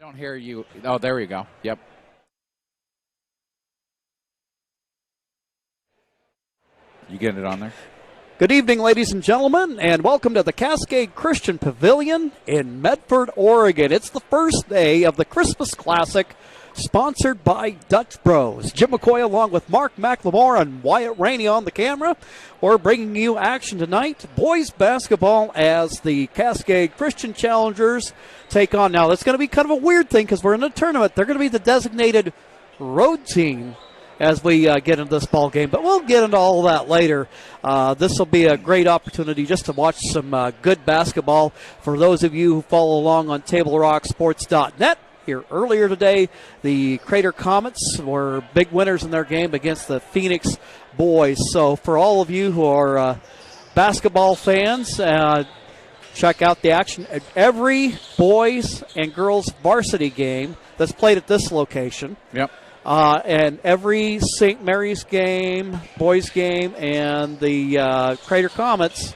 I don't hear you. Oh, there you go. Yep. You getting it on there? Good evening, ladies and gentlemen, and welcome to the Cascade Christian Pavilion in Medford, Oregon. It's the first day of the Christmas Classic, sponsored by Dutch Bros. Jim McCoy along with Mark McLemore and Wyatt Rainey on the camera. We're bringing you action tonight. Boys basketball as the Cascade Christian Challengers take on. Now, that's going to be kind of a weird thing because we're in a tournament. They're going to be the designated road team as we get into this ball game, but we'll get into all of that later. This will be a great opportunity just to watch some good basketball for those of you who follow along on TableRockSports.net. Here earlier today, the Crater Comets were big winners in their game against the Phoenix boys. So for all of you who are basketball fans, check out the action at every boys and girls varsity game that's played at this location. Yep. And every St. Mary's game, boys game, and the Crater Comets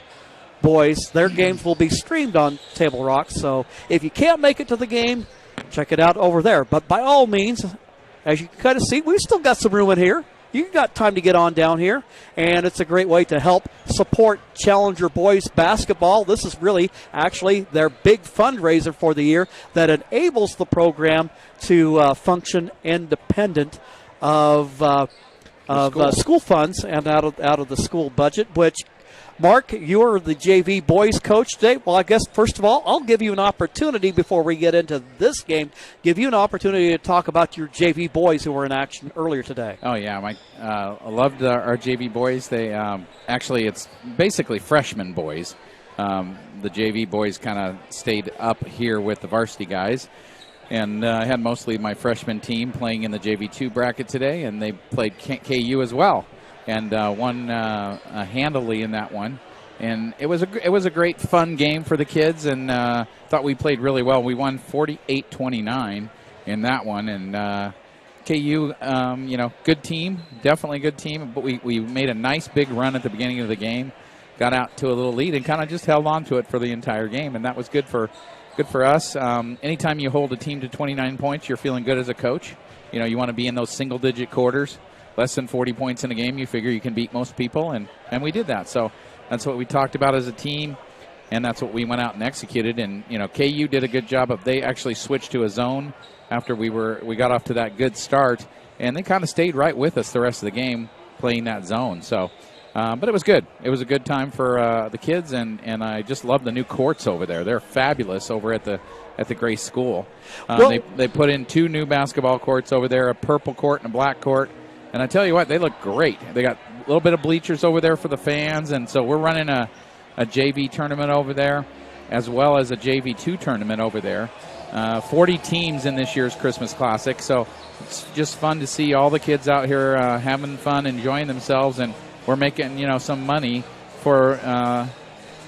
boys, their games will be streamed on Table Rock. So if you can't make it to the game, check it out over there. But by all means, as you can kind of see, we've still got some room in here. You've got time to get on down here, and it's a great way to help support Challenger boys basketball. This is really actually their big fundraiser for the year that enables the program to function independent of school funds and out of the school budget, which, Mark, you're the JV boys coach today. Well, I guess, first of all, I'll give you an opportunity before we get into this game, give you an opportunity to talk about your JV boys who were in action earlier today. Oh, yeah. I loved our JV boys. They actually, it's basically freshman boys. The JV boys kind of stayed up here with the varsity guys. And I had mostly my freshman team playing in the JV2 bracket today, and they played KU as well. And won handily in that one, and it was a great fun game for the kids, and thought we played really well. We won 48-29 in that one, and KU, good team, definitely good team. But we made a nice big run at the beginning of the game, got out to a little lead, and kind of just held on to it for the entire game, and that was good for us. Anytime you hold a team to 29 points, you're feeling good as a coach. You want to be in those single-digit quarters. Less than 40 points in a game, you figure you can beat most people, and we did that. So that's what we talked about as a team, and that's what we went out and executed. And KU did a good job of, they actually switched to a zone after we got off to that good start, and they kind of stayed right with us the rest of the game playing that zone. So, but it was good. It was a good time for the kids, and I just love the new courts over there. They're fabulous over at the Grace School. They put in 2 new basketball courts over there, a purple court and a black court. And I tell you what, they look great. They got a little bit of bleachers over there for the fans, and so we're running a JV tournament over there as well as a JV2 tournament over there. 40 teams in this year's Christmas Classic, so it's just fun to see all the kids out here having fun, enjoying themselves, and we're making some money for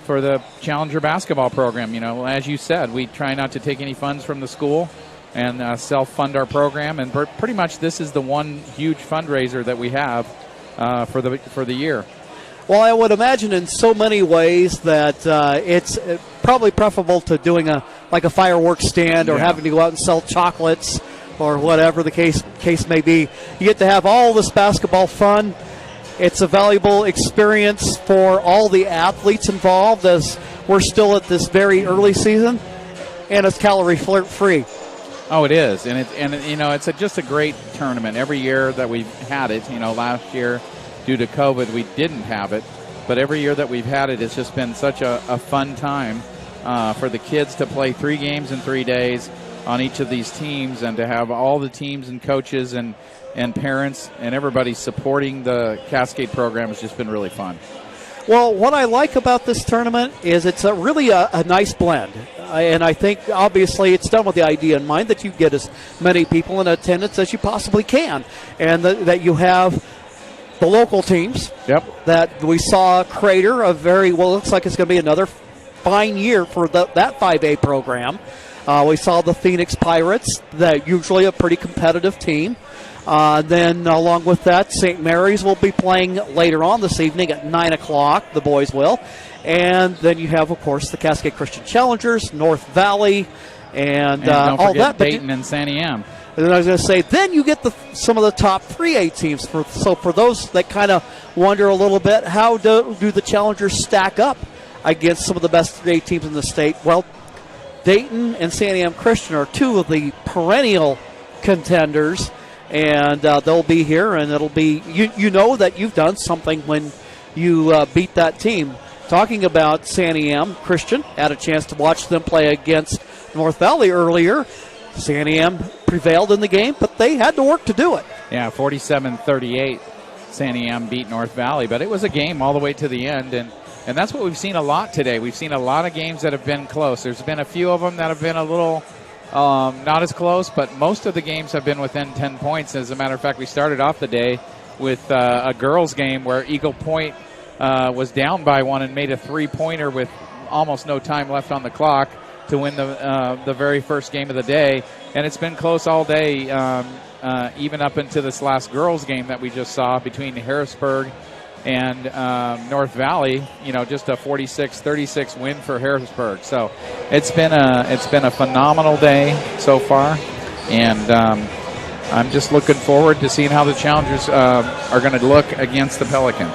the Challenger basketball program. As you said, we try not to take any funds from the school and self-fund our program, and pretty much this is the one huge fundraiser that we have for the year. Well, I would imagine in so many ways that it's probably preferable to doing a fireworks stand or having to go out and sell chocolates or whatever the case may be. You get to have all this basketball fun. It's a valuable experience for all the athletes involved, as we're still at this very early season, and it's calorie free. Oh, it is, and it's just a great tournament. Every year that we've had it, last year due to COVID we didn't have it, but every year that we've had it, it's just been such a fun time for the kids to play 3 games in 3 days on each of these teams, and to have all the teams and coaches and parents and everybody supporting the Cascade program has just been really fun. Well, what I like about this tournament is it's really a nice blend. And I think, obviously, it's done with the idea in mind that you get as many people in attendance as you possibly can. And that you have the local teams. Yep. That we saw Crater, looks like it's going to be another fine year for that 5A program. We saw the Phoenix Pirates, that usually a pretty competitive team. Then along with that, St. Mary's will be playing later on this evening at 9 o'clock, the boys will. And then you have, of course, the Cascade Christian Challengers, North Valley, and don't all forget that. Dayton and Santiam. And then I was going to say, then you get some of the top 3A teams. So for those that kind of wonder a little bit, how do the challengers stack up against some of the best 3A teams in the state? Well, Dayton and Santiam Christian are two of the perennial contenders, and they'll be here, and it'll be you know that you've done something when you beat that team. Talking about Santiam Christian, had a chance to watch them play against North Valley earlier. Santiam prevailed in the game, but they had to work to do it. Yeah, 47-38, Santiam beat North Valley, but it was a game all the way to the end, and that's what we've seen a lot today. We've seen a lot of games that have been close. There's been a few of them that have been a little not as close, but most of the games have been within 10 points. As a matter of fact, we started off the day with a girls' game where Eagle Point was down by one and made a three-pointer with almost no time left on the clock to win the very first game of the day. And it's been close all day, even up into this last girls' game that we just saw between Harrisburg and North Valley. Just a 46-36 win for Harrisburg. So it's been a phenomenal day so far, and I'm just looking forward to seeing how the Challengers are going to look against the Pelicans.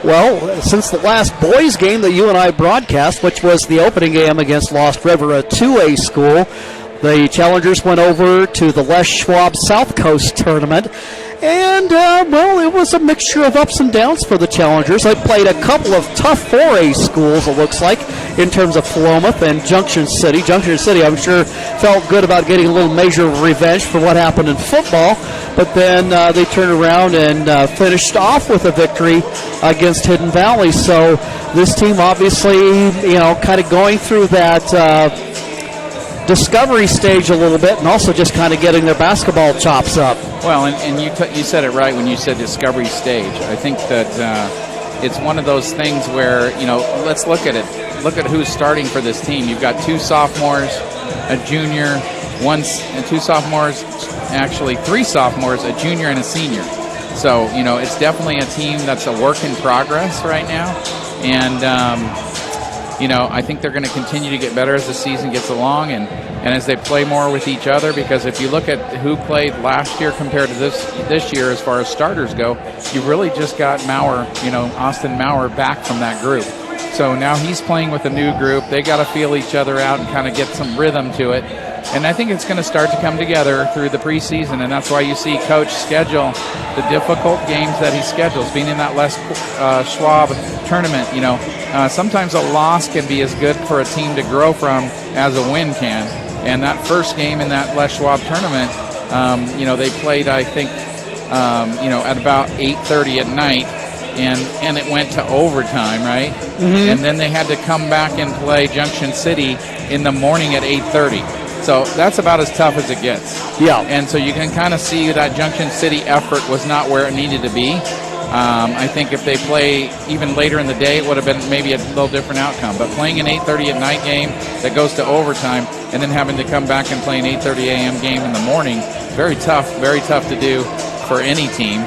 Well, since the last boys' game that you and I broadcast, which was the opening game against Lost River, a 2A school, the Challengers went over to the Les Schwab South Coast Tournament. And, it was a mixture of ups and downs for the Challengers. They played a couple of tough 4A schools, it looks like, in terms of Klamath and Junction City. Junction City, I'm sure, felt good about getting a little measure of revenge for what happened in football. But then they turned around and finished off with a victory against Hidden Valley. So this team obviously, kind of going through that discovery stage a little bit, and also just kind of getting their basketball chops up. Well, and you said it right when you said discovery stage. I think that it's one of those things where, let's look at it. Look at who's starting for this team. You've got two sophomores, a junior, two sophomores, actually three sophomores, a junior and a senior. So, it's definitely a team that's a work in progress right now. And, I think they're going to continue to get better as the season gets along and as they play more with each other, because if you look at who played last year compared to this year as far as starters go, you really just got Maurer, Austin Maurer back from that group. So now he's playing with a new group. They got to feel each other out and kind of get some rhythm to it. And I think it's going to start to come together through the preseason, and that's why you see Coach schedule the difficult games that he schedules. Being in that Les Schwab tournament, sometimes a loss can be as good for a team to grow from as a win can. And that first game in that Les Schwab tournament, they played, I think, at about 8:30 at night, and it went to overtime, right? Mm-hmm. And then they had to come back and play Junction City in the morning at 8:30. So that's about as tough as it gets. Yeah. And so you can kind of see that Junction City effort was not where it needed to be. I think if they play even later in the day, it would have been maybe a little different outcome. But playing an 8:30 at night game that goes to overtime and then having to come back and play an 8:30 a.m. game in the morning, very tough to do for any team,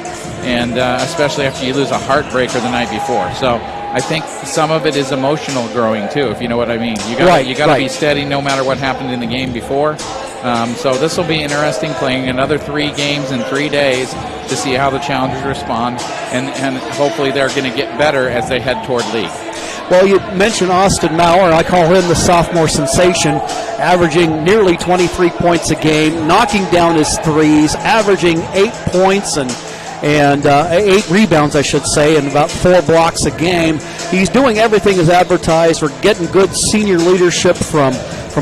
and especially after you lose a heartbreaker the night before. So I think some of it is emotional growing too, if you know what I mean. You got to be steady no matter what happened in the game before. So this will be interesting, playing another 3 games in 3 days to see how the Challengers respond, and hopefully they're going to get better as they head toward league. Well, you mentioned Austin Maurer. I call him the sophomore sensation, averaging nearly 23 points a game, knocking down his threes, averaging 8 points and 8 rebounds, I should say, and about 4 blocks a game. He's doing everything as advertised. We're getting good senior leadership from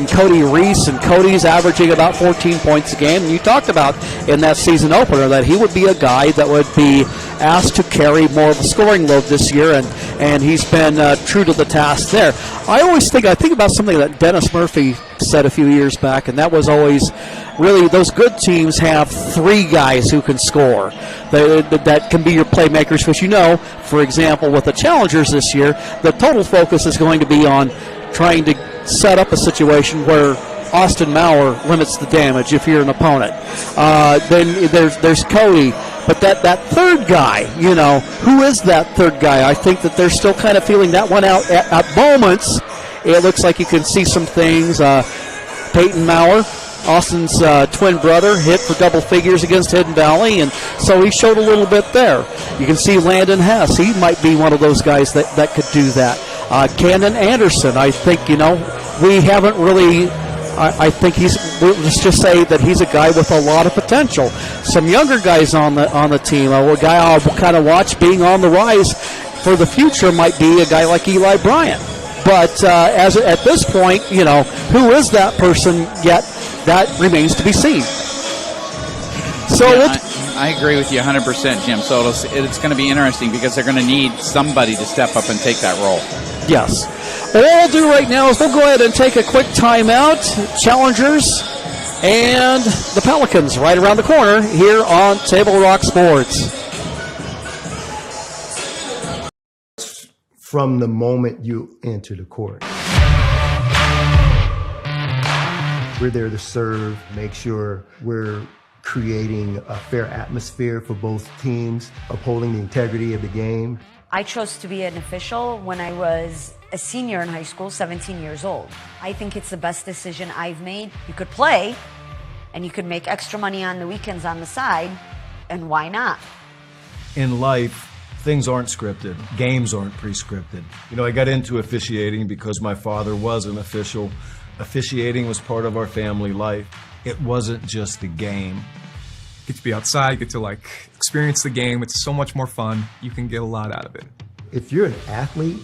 Cody Reese, and Cody's averaging about 14 points a game. And you talked about in that season opener that he would be a guy that would be asked to carry more of a scoring load this year, and he's been true to the task there. I think about something that Dennis Murphy said a few years back, and that was always really those good teams have 3 guys who can score. That can be your playmakers, because for example, with the Challengers this year, the total focus is going to be on trying to set up a situation where Austin Maurer limits the damage if you're an opponent. Then there's Cody. But that third guy, who is that third guy? I think that they're still kind of feeling that one out at moments. It looks like you can see some things. Peyton Maurer, Austin's twin brother, hit for double figures against Hidden Valley, and so he showed a little bit there. You can see Landon Hess. He might be one of those guys that could do that. Camden Anderson, I think, we haven't really... I think let's just say that he's a guy with a lot of potential. Some younger guys on the team. A guy I'll kind of watch being on the rise for the future might be a guy like Eli Bryant. But at this point, who is that person yet? That remains to be seen. So I agree with you 100%, Jim. So it's going to be interesting because they're going to need somebody to step up and take that role. Yes. What we'll do right now is we'll go ahead and take a quick timeout. Challengers and the Pelicans right around the corner here on Table Rock Sports. From the moment you enter the court. We're there to serve, make sure we're creating a fair atmosphere for both teams, upholding the integrity of the game. I chose to be an official when I was a senior in high school, 17 years old. I think it's the best decision I've made. You could play, and you could make extra money on the weekends on the side, and why not? In life, things aren't scripted. Games aren't pre-scripted. I got into officiating because my father was an official. Officiating was part of our family life. It wasn't just a game. Get to be outside, get to experience the game. It's so much more fun. You can get a lot out of it. If you're an athlete,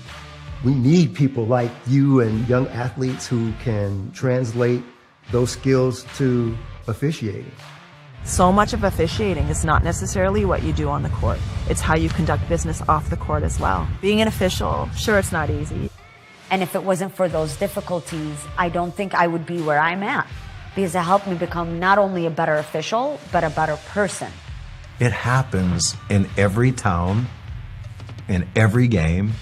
we need people like you and young athletes who can translate those skills to officiating. So much of officiating is not necessarily what you do on the court. It's how you conduct business off the court as well. Being an official, sure, it's not easy. And if it wasn't for those difficulties, I don't think I would be where I'm at, because it helped me become not only a better official, but a better person. It happens in every town, in every game.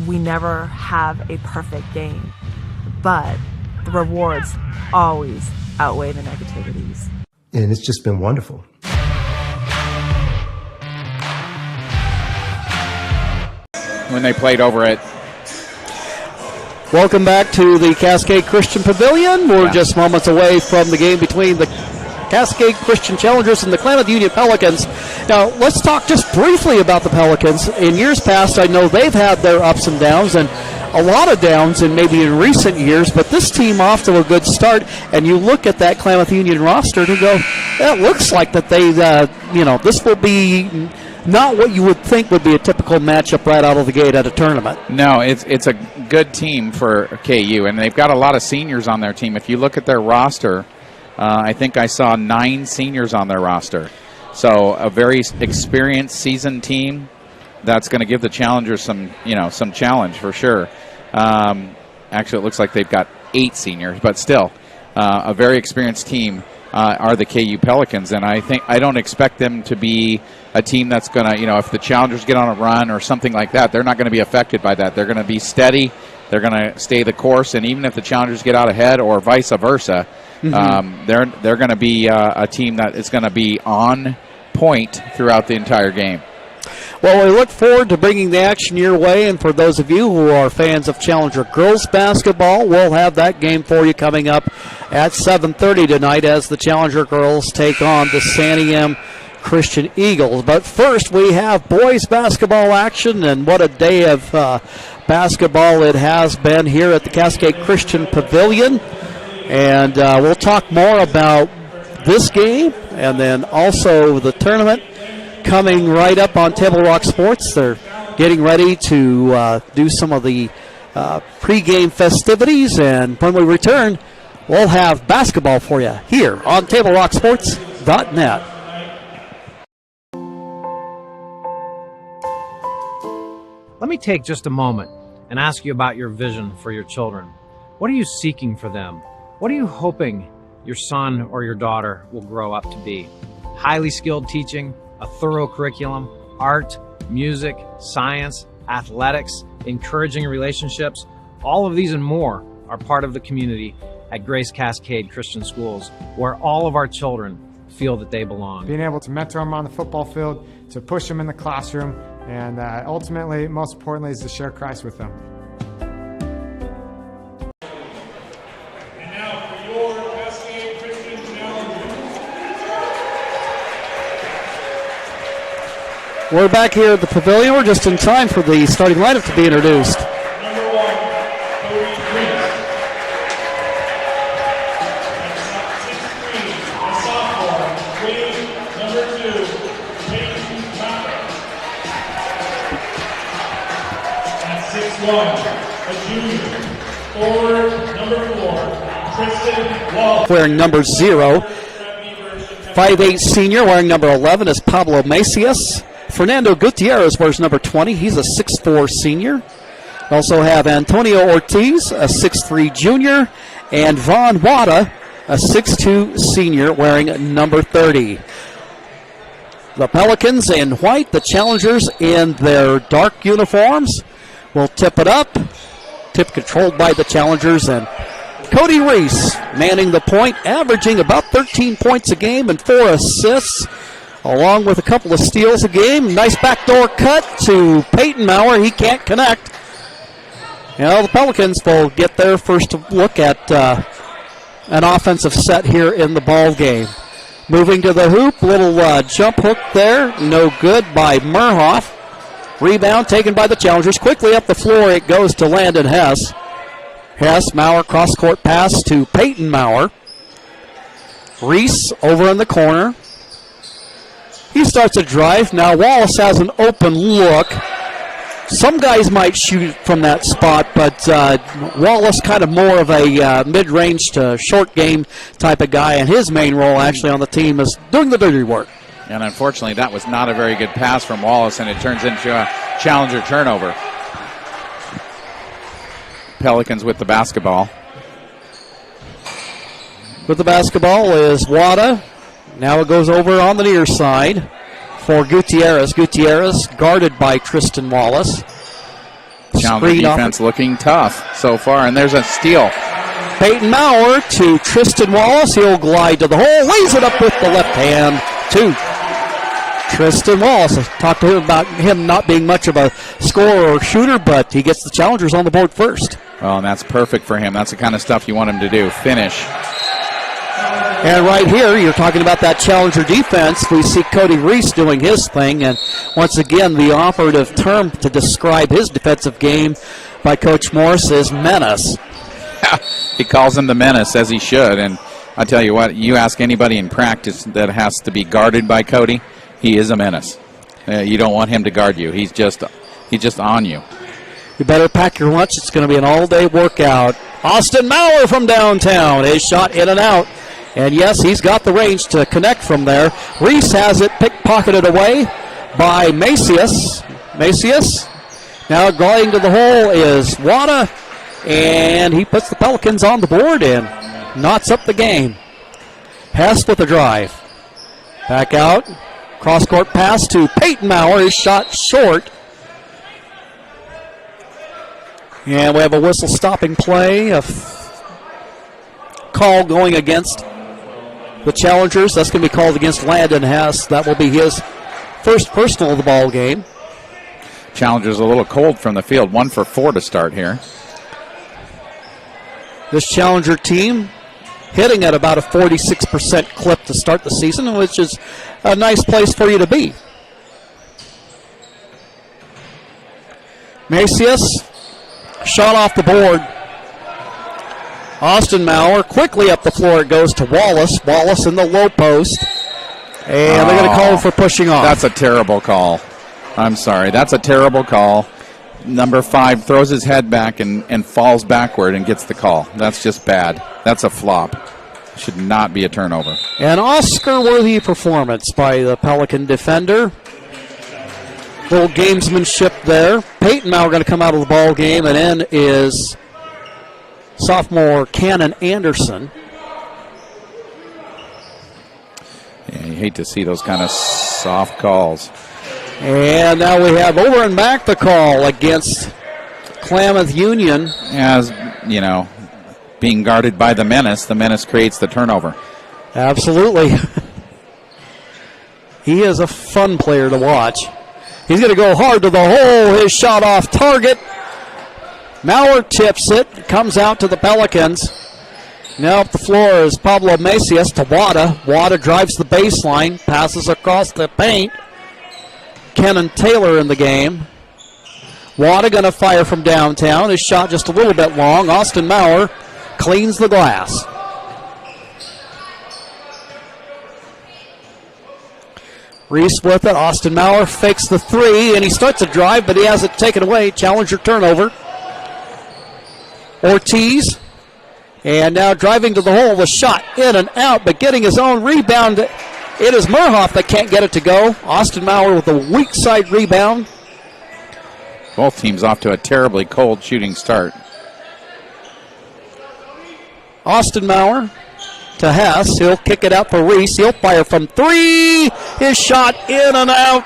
We never have a perfect game, but the rewards always outweigh the negativities. And it's just been wonderful. When they played over at... Welcome back to the Cascade Christian Pavilion. We're just moments away from the game between the Cascade Christian Challengers and the Klamath Union Pelicans. Now, let's talk just briefly about the Pelicans. In years past, I know they've had their ups and downs, and a lot of downs in maybe in recent years, but this team off to a good start, and you look at that Klamath Union roster to go, that looks like that they, this will be not what you would think would be a typical matchup right out of the gate at a tournament. No, it's a good team for KU, and they've got a lot of seniors on their team. If you look at their roster, I think I saw 9 seniors on their roster. So a very experienced, seasoned team that's going to give the challengers some challenge for sure. Actually, it looks like they've got 8 seniors, but still, a very experienced team are the KU Pelicans, and I don't expect them to be a team that's going to, if the challengers get on a run or something like that, they're not going to be affected by that. They're going to be steady. They're going to stay the course, and even if the challengers get out ahead or vice versa, they're going to be a team that is going to be on point throughout the entire game. Well, we look forward to bringing the action your way, and for those of you who are fans of Challenger girls basketball, we'll have that game for you coming up at 7:30 tonight as the Challenger girls take on the Santiam Christian Eagles. But first, we have boys basketball action, and what a day of basketball it has been here at the Cascade Christian Pavilion. And we'll talk more about this game and then also the tournament coming right up on Table Rock Sports. They're getting ready to do some of the pregame festivities, and when we return, we'll have basketball for you here on TableRockSports.net. Let me take just a moment and ask you about your vision for your children. What are you seeking for them? What are you hoping your son or your daughter will grow up to be? Highly skilled teaching, a thorough curriculum, art, music, science, athletics, encouraging relationships, all of these and more are part of the community at Grace Cascade Christian Schools, where all of our children feel that they belong. Being able to mentor them on the football field, to push them in the classroom, and ultimately, most importantly, is to share Christ with them. And now for your We're back here at the pavilion. We're just in time for the starting lineup to be introduced. Wearing number 0. 5'8" senior wearing number 11 is Pablo Macias. Fernando Gutierrez wears number 20. He's a 6'4" senior. Also have Antonio Ortiz, a 6'3" junior, and Von Wada, a 6'2" senior wearing number 30. The Pelicans in white, the Challengers in their dark uniforms. Will tip it up. Tip controlled by the Challengers, and Cody Reese manning the point, averaging about 13 points a game and 4 assists, along with a couple of steals a game. Nice backdoor cut to Peyton Maurer. He can't connect. The Pelicans will get their first look at an offensive set here in the ball game. Moving to the hoop, little jump hook there, no good by Murhoff. Rebound taken by the Challengers. Quickly up the floor, it goes to Landon Hess. Maurer, cross-court pass to Peyton Maurer. Reese over in the corner. He starts a drive. Now Wallace has an open look. Some guys might shoot from that spot, but Wallace kind of more of a mid-range to short game type of guy, and his main role actually on the team is doing the dirty work. And unfortunately, that was not a very good pass from Wallace, and it turns into a Challenger turnover. Pelicans with the basketball. With the basketball is Wada. Now it goes over on the near side for Gutierrez. Gutierrez guarded by Tristan Wallace. Challenger defense looking tough so far, and there's a steal. Peyton Maurer to Tristan Wallace. He'll glide to the hole, lays it up with the left hand to Tristan Wallace. I talked to him about him not being much of a scorer or shooter, but he gets the Challengers on the board first. Well, and that's perfect for him. That's the kind of stuff you want him to do, finish. And right here, you're talking about that Challenger defense. We see Cody Reese doing his thing, and once again, the operative term to describe his defensive game by Coach Morris is menace. He calls him the menace, as he should, and I tell you what, you ask anybody in practice that has to be guarded by Cody, he is a menace. You don't want him to guard you. He's just on you. You better pack your lunch. It's going to be an all-day workout. Austin Maurer from downtown. His shot in and out. And yes, he's got the range to connect from there. Reese has it pickpocketed away by Macias. Macias. Now going to the hole is Wada. And he puts the Pelicans on the board and knots up the game. Hess with a drive. Back out. Cross-court pass to Peyton Maurer. His shot short. And we have a whistle-stopping play. A call going against the Challengers. That's going to be called against Landon Hess. That will be his first personal of the ball game. Challengers a little cold from the field. 1 for 4 to start here. This Challenger team hitting at about a 46% clip to start the season, which is a nice place for you to be. Macias, shot off the board. Austin Maurer quickly up the floor. It goes to Wallace. Wallace in the low post. And they're going to call for pushing off. That's a terrible call. I'm sorry. That's a terrible call. Number 5 throws his head back and falls backward and gets the call. That's just bad. That's a flop. Should not be a turnover. An Oscar-worthy performance by the Pelican defender. Little gamesmanship there. Peyton Maurer going to come out of the ball game, and in is sophomore Cannon Anderson. Yeah, you hate to see those kind of soft calls. And now we have over and back the call against Klamath Union. As, you know, being guarded by the menace creates the turnover. Absolutely. He is a fun player to watch. He's going to go hard to the hole. His shot off target. Maurer tips it. Comes out to the Pelicans. Now up the floor is Pablo Macias to Wada. Wada drives the baseline. Passes across the paint. Kenan Taylor in the game. Wada going to fire from downtown. His shot just a little bit long. Austin Maurer cleans the glass. Reese with it. Austin Maurer fakes the three, and he starts a drive, but he has it taken away. Challenger turnover. Ortiz, and now driving to the hole. The shot in and out, but getting his own rebound. It is Murhoff that can't get it to go. Austin Maurer with a weak side rebound. Both teams off to a terribly cold shooting start. Austin Maurer to Hess. He'll kick it out for Reese. He'll fire from three. His shot in and out.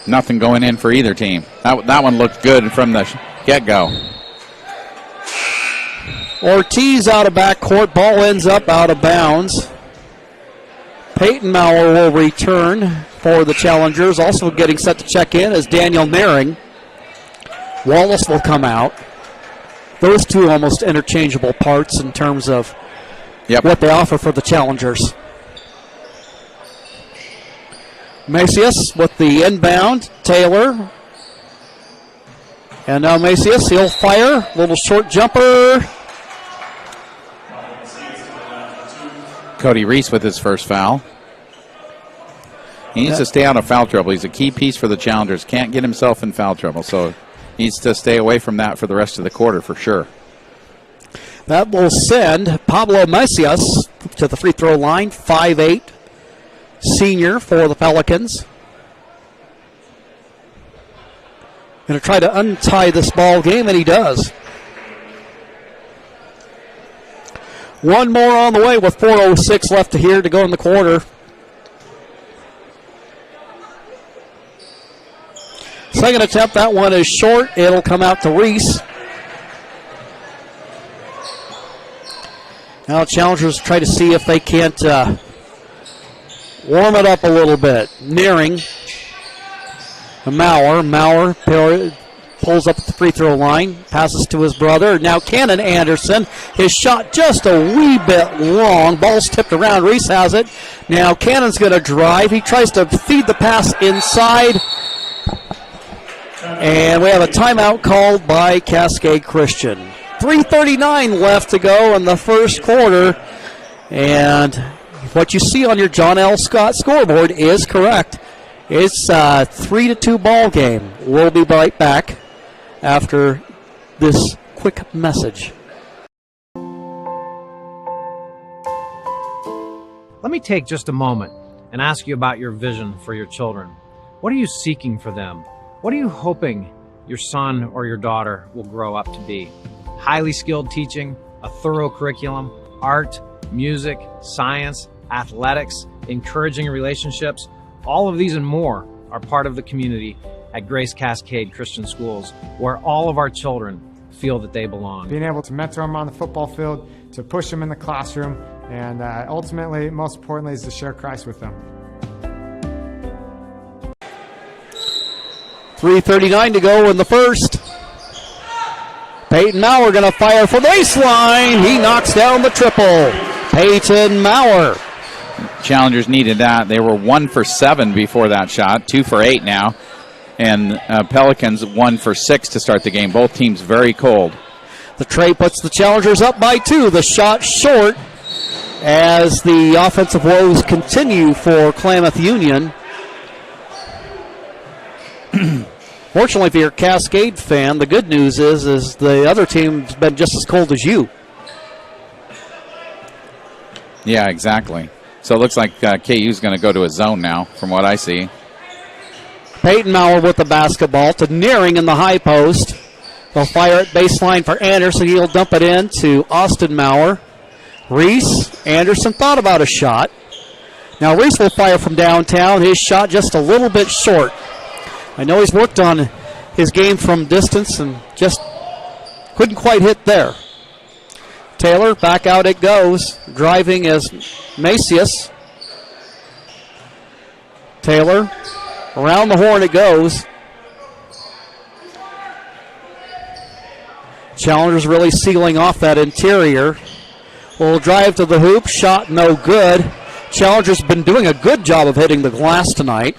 Nothing going in for either team. That one looked good from the get-go. Ortiz out of backcourt. Ball ends up out of bounds. Peyton Maurer will return for the Challengers. Also getting set to check in is Daniel Naring. Wallace will come out. Those two almost interchangeable parts in terms of what they offer for the Challengers. Macias with the inbound. Taylor. And now Macias, he'll fire. Little short jumper. Cody Reese with his first foul. He needs to stay out of foul trouble. He's a key piece for the Challengers. Can't get himself in foul trouble, so needs to stay away from that for the rest of the quarter for sure. That will send Pablo Macias to the free throw line, 5'8", senior for the Pelicans. Going to try to untie this ball game, and he does. One more on the way with 4:06 left to here to go in the quarter. Second attempt, that one is short. It'll come out to Reese. Now Challengers try to see if they can't warm it up a little bit. Nearing Maurer. Maurer pulls up at the free throw line, passes to his brother. Now Cannon Anderson. His shot just a wee bit long. Ball's tipped around. Reese has it. Now Cannon's going to drive. He tries to feed the pass inside. And we have a timeout called by Cascade Christian. 3:39 left to go in the first quarter. And what you see on your John L. Scott scoreboard is correct. It's a 3-2 ball game. We'll be right back after this quick message. Let me take just a moment and ask you about your vision for your children. What are you seeking for them? What are you hoping your son or your daughter will grow up to be? Highly skilled teaching, a thorough curriculum, art, music, science, athletics, encouraging relationships, all of these and more are part of the community at Grace Cascade Christian Schools, where all of our children feel that they belong. Being able to mentor them on the football field, to push them in the classroom, and ultimately, most importantly, is to share Christ with them. 3:39 to go in the first. Peyton Maurer going to fire from baseline. He knocks down the triple. Peyton Maurer. Challengers needed that. They were 1 for 7 before that shot, 2 for 8 now. And Pelicans 1 for 6 to start the game. Both teams very cold. The tray puts the Challengers up by 2. The shot short as the offensive woes continue for Klamath Union. Fortunately, if you're a Cascade fan, the good news is the other team's been just as cold as you. Yeah, exactly. So it looks like KU's going to go to a zone now, from what I see. Peyton Maurer with the basketball to Nearing in the high post. They'll fire it baseline for Anderson. He'll dump it in to Austin Maurer. Reese, Anderson thought about a shot. Now Reese will fire from downtown. His shot just a little bit short. I know he's worked on his game from distance and just couldn't quite hit there. Taylor, back out it goes. Driving is Macias. Taylor, around the horn it goes. Challengers really sealing off that interior. Will drive to the hoop, shot no good. Challengers been doing a good job of hitting the glass tonight.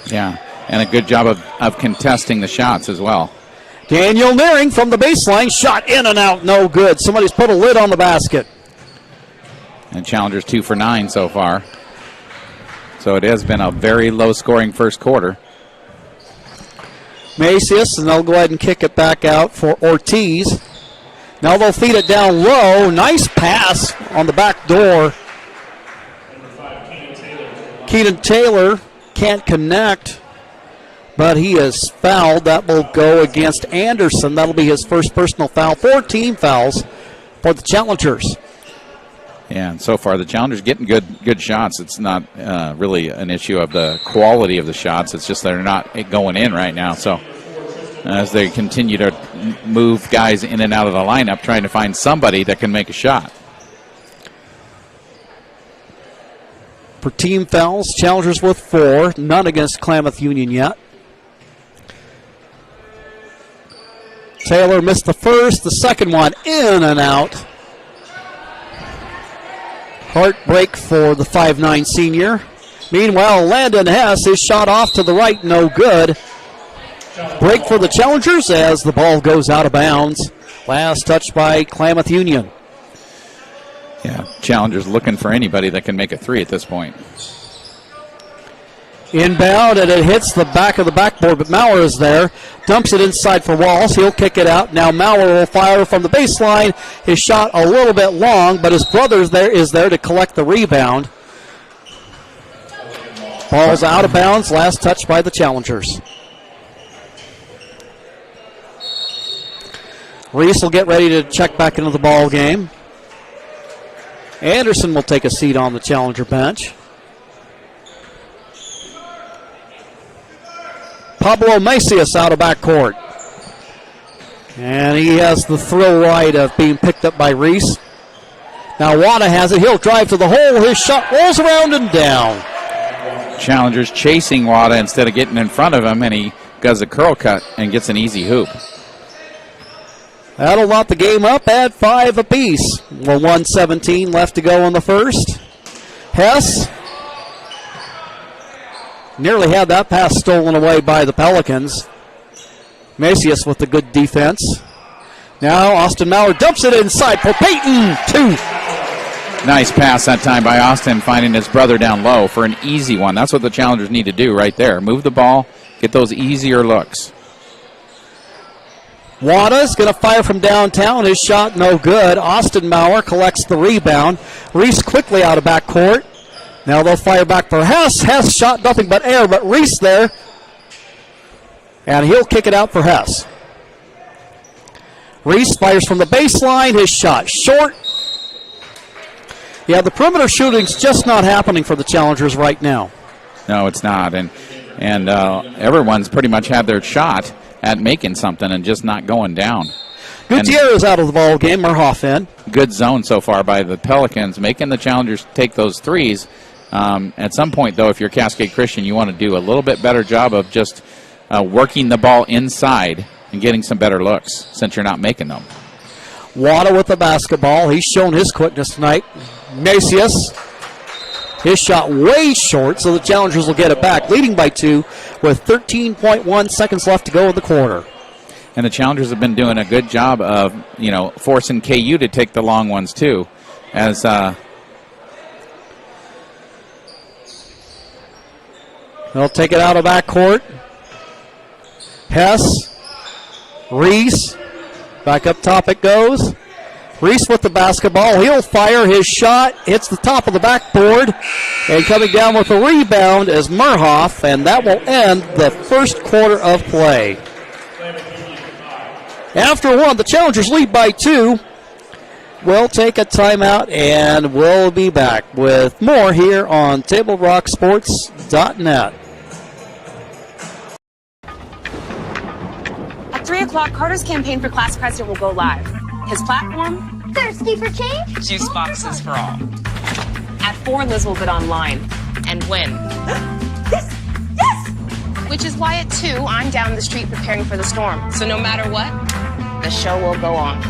Yeah, and a good job of contesting the shots as well. Daniel Nearing from the baseline, shot in and out, no good. Somebody's put a lid on the basket. And Challengers 2 for 9 so far. So it has been a very low-scoring first quarter. Macias, and they'll go ahead and kick it back out for Ortiz. Now they'll feed it down low. Nice pass on the back door. Keenan Taylor can't connect, but he is fouled. That will go against Anderson. That'll be his first personal foul. 4 team fouls for the Challengers. Yeah, and so far the Challengers getting good shots. It's not really an issue of the quality of the shots. It's just they're not going in right now. So as they continue to move guys in and out of the lineup, trying to find somebody that can make a shot. For team fouls, Challengers with 4, none against Klamath Union yet. Taylor missed the first, the second one in and out. Heartbreak for the 5'9" senior. Meanwhile, Landon Hess, his shot off to the right, no good. Break for the Challengers as the ball goes out of bounds. Last touch by Klamath Union. Yeah, Challengers looking for anybody that can make a 3 at this point. Inbound, and it hits the back of the backboard, but Maurer is there. Dumps it inside for Walls. He'll kick it out. Now Maurer will fire from the baseline. His shot a little bit long, but his brother is there to collect the rebound. Ball's out of bounds. Last touch by the Challengers. Reese will get ready to check back into the ball game. Anderson will take a seat on the Challenger bench. Pablo Macias out of backcourt. And he has the thrill ride of being picked up by Reese. Now Wada has it. He'll drive to the hole. His shot rolls around and down. Challengers chasing Wada instead of getting in front of him, and he does a curl cut and gets an easy hoop. That'll knot the game up at 5 apiece. Well, 1:17 left to go in the first. Hess nearly had that pass stolen away by the Pelicans. Macias with the good defense. Now Austin Maurer dumps it inside for Peyton. 2. Nice pass that time by Austin, finding his brother down low for an easy one. That's what the Challengers need to do right there. Move the ball, get those easier looks. Wada's going to fire from downtown. His shot no good. Austin Maurer collects the rebound. Reese quickly out of backcourt. Now they'll fire back for Hess. Hess shot nothing but air, but Reese there. And he'll kick it out for Hess. Reese fires from the baseline. His shot short. Yeah, the perimeter shooting's just not happening for the Challengers right now. No, it's not. And everyone's pretty much had their shot at making something and just not going down. Gutierrez out of the ball game. Merhoff in. Good zone so far by the Pelicans, making the Challengers take those threes. At some point, though, if you're Cascade Christian, you want to do a little bit better job of just working the ball inside and getting some better looks since you're not making them. Wada with the basketball. He's shown his quickness tonight. Macias. His shot way short, so the Challengers will get it back, leading by 2 with 13.1 seconds left to go in the quarter. And the Challengers have been doing a good job of, forcing KU to take the long ones too. As they'll take it out of backcourt. Hess, Reese, back up top it goes. Reese with the basketball. He'll fire. His shot hits the top of the backboard. And coming down with the rebound is Merhoff, and that will end the first quarter of play. After 1, the Challengers lead by 2. We'll take a timeout, and we'll be back with more here on TableRockSports.net. At 3 o'clock, Carter's campaign for class president will go live. His platform? Thirsty for change? Juice boxes for all. At 4, Liz will bid online and win. Yes! Yes! Which is why at 2, I'm down the street preparing for the storm. So no matter what, the show will go on.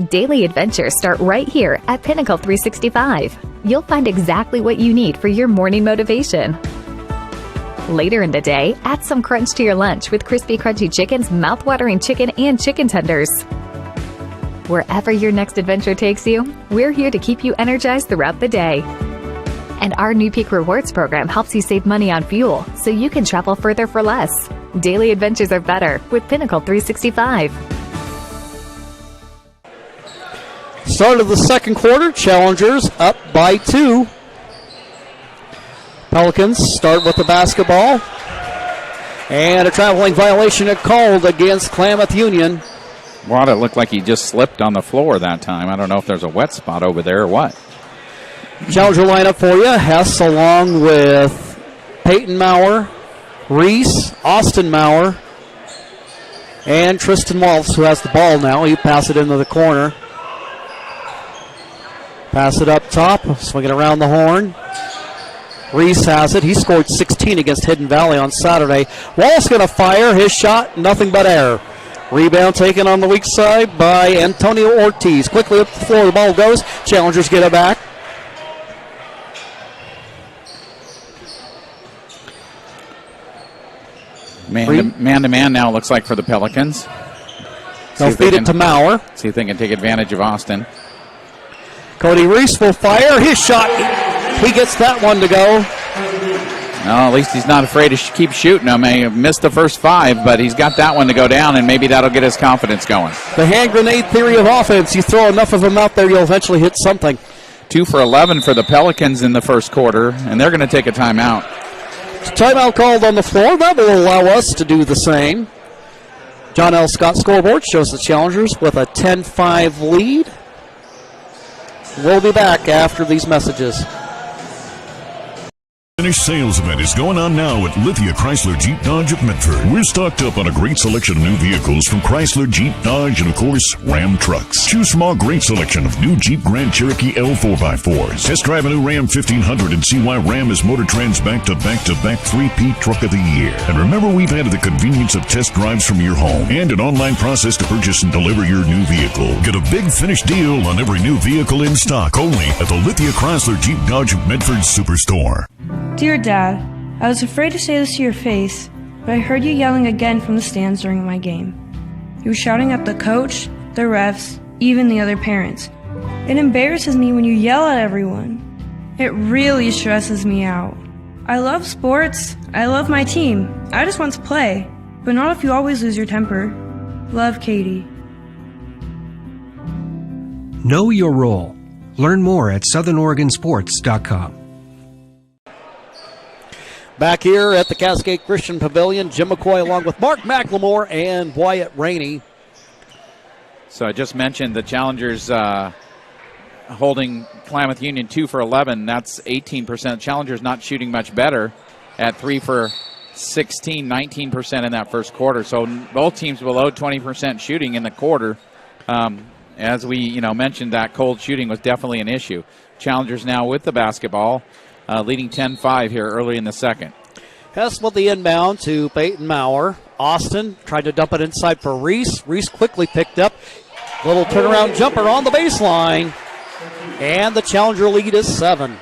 Daily adventures start right here at Pinnacle 365. You'll find exactly what you need for your morning motivation. Later in the day, add some crunch to your lunch with crispy, crunchy chickens, mouth-watering chicken, and chicken tenders. Wherever your next adventure takes you, we're here to keep you energized throughout the day. And our new Peak Rewards program helps you save money on fuel so you can travel further for less. Daily adventures are better with Pinnacle 365. Start of the second quarter, Challengers up by 2. Pelicans start with the basketball. And a traveling violation called against Klamath Union. Well, it looked like he just slipped on the floor that time. I don't know if there's a wet spot over there or what. Challenger lineup for you. Hess along with Peyton Maurer, Reese, Austin Maurer, and Tristan Waltz, who has the ball now. He passes it into the corner. Pass it up top, swing it around the horn. Reese has it. He scored 16 against Hidden Valley on Saturday. Waltz going to fire his shot, nothing but air. Rebound taken on the weak side by Antonio Ortiz. Quickly up the floor, the ball goes. Challengers get it back. Man-to-man now looks like for the Pelicans. They'll feed it to Maurer. See if they can take advantage of Austin. Cody Reese will fire his shot. He gets that one to go. No, at least he's not afraid to keep shooting. I may have missed the first 5, but he's got that one to go down, and maybe that'll get his confidence going. The hand grenade theory of offense. You throw enough of them out there, you'll eventually hit something. 2 for 11 for the Pelicans in the first quarter, and they're going to take a timeout. Timeout called on the floor. That will allow us to do the same. John L. Scott scoreboard shows the Challengers with a 10-5 lead. We'll be back after these messages. Finish sales event is going on now at Lithia Chrysler Jeep Dodge of Medford. We're stocked up on a great selection of new vehicles from Chrysler, Jeep, Dodge, and of course, Ram trucks. Choose from our great selection of new Jeep Grand Cherokee L4x4s. Test drive a new Ram 1500 and see why Ram is Motor Trend's back-to-back-to-back 3P Truck of the Year. And remember, we've added the convenience of test drives from your home and an online process to purchase and deliver your new vehicle. Get a big finish deal on every new vehicle in stock only at the Lithia Chrysler Jeep Dodge of Medford Superstore. Dear Dad, I was afraid to say this to your face, but I heard you yelling again from the stands during my game. You were shouting at the coach, the refs, even the other parents. It embarrasses me when you yell at everyone. It really stresses me out. I love sports. I love my team. I just want to play, but not if you always lose your temper. Love, Katie. Know your role. Learn more at southernoregonsports.com. Back here at the Cascade Christian Pavilion, Jim McCoy along with Mark McLemore and Wyatt Rainey. So I just mentioned the Challengers holding Klamath Union 2 for 11. That's 18%. Challengers not shooting much better at 3 for 16, 19% in that first quarter. So both teams below 20% shooting in the quarter. As we mentioned, that cold shooting was definitely an issue. Challengers now with the basketball. Leading 10-5 here early in the second. Hess with the inbound to Peyton Maurer. Austin tried to dump it inside for Reese. Reese quickly picked up. Little turnaround jumper on the baseline. And the Challenger lead is 7.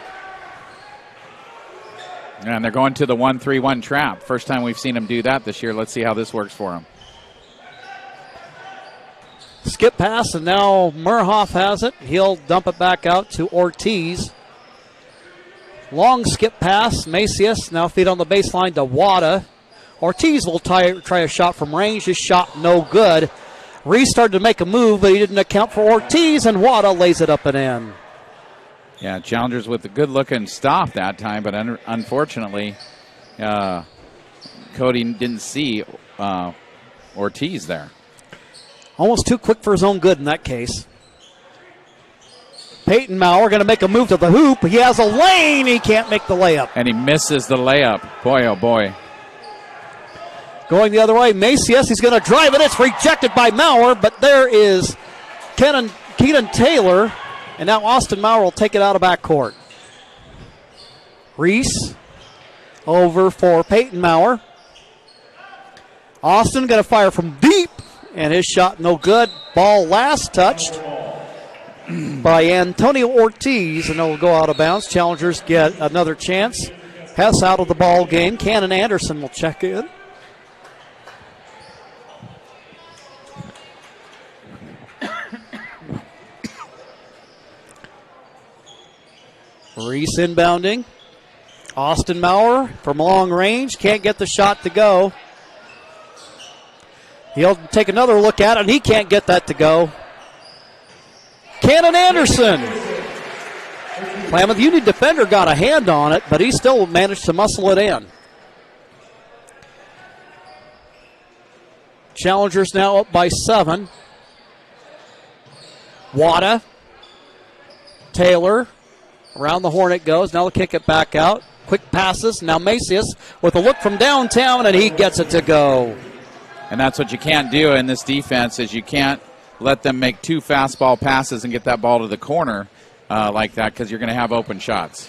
And they're going to the 1-3-1 trap. First time we've seen them do that this year. Let's see how this works for them. Skip pass, and now Murhoff has it. He'll dump it back out to Ortiz. Long skip pass. Macias now feed on the baseline to Wada. Ortiz will try a shot from range. His shot no good. Reese started to make a move, but he didn't account for Ortiz, and Wada lays it up and in. Yeah, Challengers with a good-looking stop that time, but unfortunately, Cody didn't see Ortiz there. Almost too quick for his own good in that case. Peyton Maurer going to make a move to the hoop. He has a lane. He can't make the layup. And he misses the layup. Boy, oh boy. Going the other way, Macias. He's going to drive it. It's rejected by Maurer, but there is Kenan Taylor. And now Austin Maurer will take it out of backcourt. Reese over for Peyton Maurer. Austin going to fire from deep. And his shot no good. Ball last touched by Antonio Ortiz, and it'll go out of bounds. Challengers get another chance. Hess out of the ball game. Cannon Anderson will check in. Reese inbounding. Austin Maurer from long range. Can't get the shot to go. He'll take another look at it, and he can't get that to go. Cannon Anderson. Klamath Union defender got a hand on it, but he still managed to muscle it in. Challengers now up by 7. Wada. Taylor. Around the horn it goes. Now they'll kick it back out. Quick passes. Now Macias with a look from downtown, and he gets it to go. And that's what you can't do in this defense, is you can't let them make 2 fastball passes and get that ball to the corner like that, because you're going to have open shots.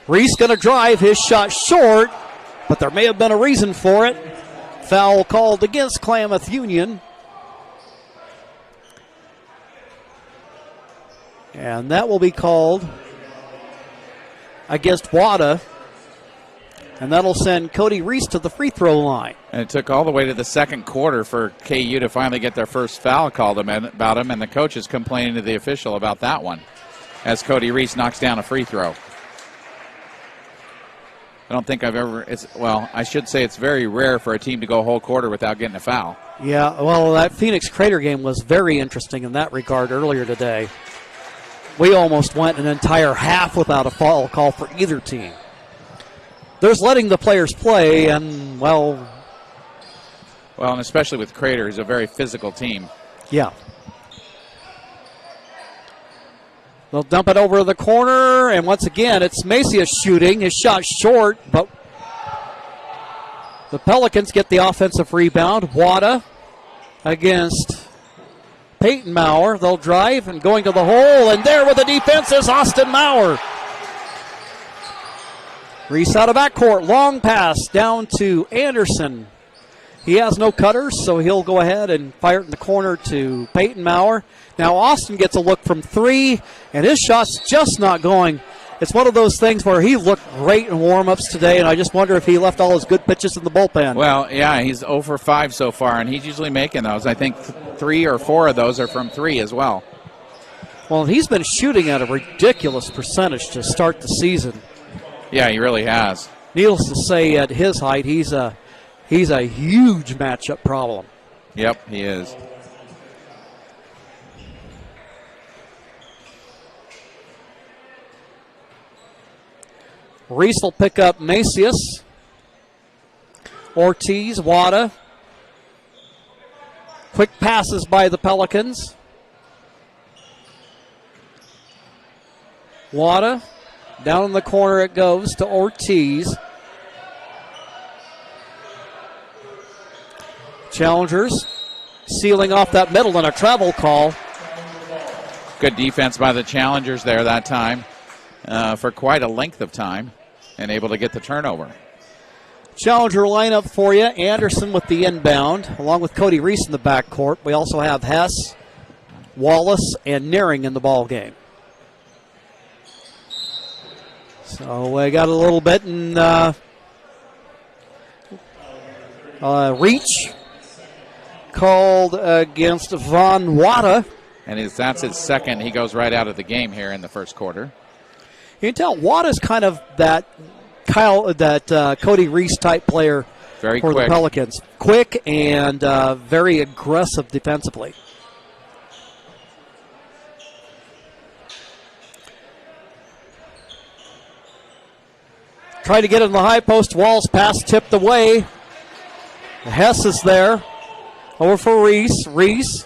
Reese going to drive his shot short, but there may have been a reason for it. Foul called against Klamath Union. And that will be called against Wada. And that'll send Cody Reese to the free throw line. And it took all the way to the second quarter for KU to finally get their first foul called about him, and the coach is complaining to the official about that one as Cody Reese knocks down a free throw. I don't think I've ever, I should say it's very rare for a team to go a whole quarter without getting a foul. Yeah, well, that Phoenix Crater game was very interesting in that regard earlier today. We almost went an entire half without a foul call for either team. There's letting the players play, and, well, and especially with Crater, he's a very physical team. Yeah. They'll dump it over the corner, and once again, it's Macias shooting. His shot short, but the Pelicans get the offensive rebound. Wada against Peyton Maurer. They'll drive and going to the hole, and there with the defense is Austin Maurer. Reese out of backcourt, long pass down to Anderson. He has no cutters, so he'll go ahead and fire it in the corner to Peyton Maurer. Now Austin gets a look from 3, and his shot's just not going. It's one of those things where he looked great in warm-ups today, and I just wonder if he left all his good pitches in the bullpen. Well, yeah, he's 0 for 5 so far, and he's usually making those. I think 3 or 4 of those are from 3 as well. Well, he's been shooting at a ridiculous percentage to start the season. Yeah, he really has. Needless to say, at his height, he's a huge matchup problem. Yep, he is. Reese will pick up Macias. Ortiz, Wada. Quick passes by the Pelicans. Wada. Down in the corner it goes to Ortiz. Challengers sealing off that middle and a travel call. Good defense by the Challengers there that time for quite a length of time and able to get the turnover. Challenger lineup for you. Anderson with the inbound along with Cody Reese in the backcourt. We also have Hess, Wallace, and Nearing in the ball game. So we got a little bit in reach called against Von Wada. And that's his second. He goes right out of the game here in the first quarter. You can tell Wada's kind of that Cody Reese type player very for quick. The Pelicans. Quick and very aggressive defensively. Tried to get it in the high post. Wall's pass tipped away. Hess is there. Over for Reese. Reese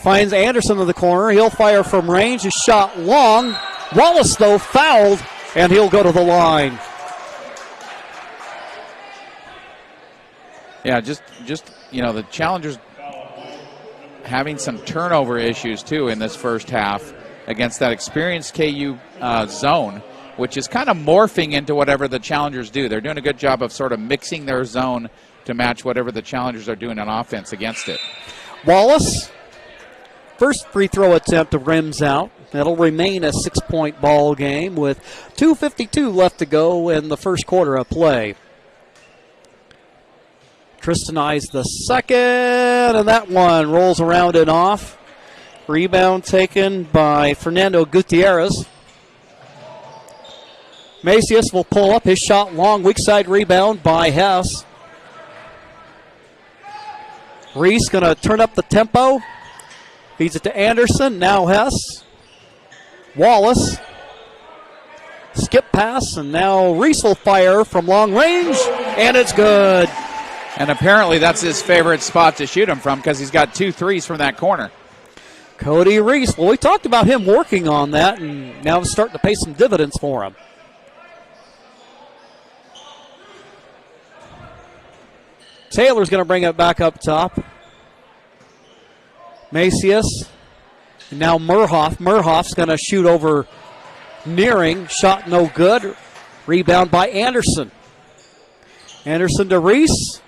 finds Anderson in the corner. He'll fire from range. His shot long. Wallace, though, fouled, and he'll go to the line. Yeah, just the Challengers having some turnover issues, too, in this first half against that experienced KU zone, which is kind of morphing into whatever the Challengers do. They're doing a good job of sort of mixing their zone to match whatever the Challengers are doing on offense against it. Wallace First free throw attempt rims out. It'll remain a 6-point ball game with 2:52 left to go in the first quarter of play. Tristan eyes the second, and that one rolls around and off. Rebound taken by Fernando Gutierrez. Macias will pull up his shot long, weak side rebound by Hess. Reese going to turn up the tempo. Feeds it to Anderson, now Hess. Wallace. Skip pass, and now Reese will fire from long range, and it's good. And apparently that's his favorite spot to shoot him from because he's got 2 threes from that corner. Cody Reese. Well, we talked about him working on that, and now it's starting to pay some dividends for him. Taylor's going to bring it back up top. Macias. And now Murhoff. Murhoff's going to shoot over Nearing. Shot no good. Rebound by Anderson. Anderson to Reese.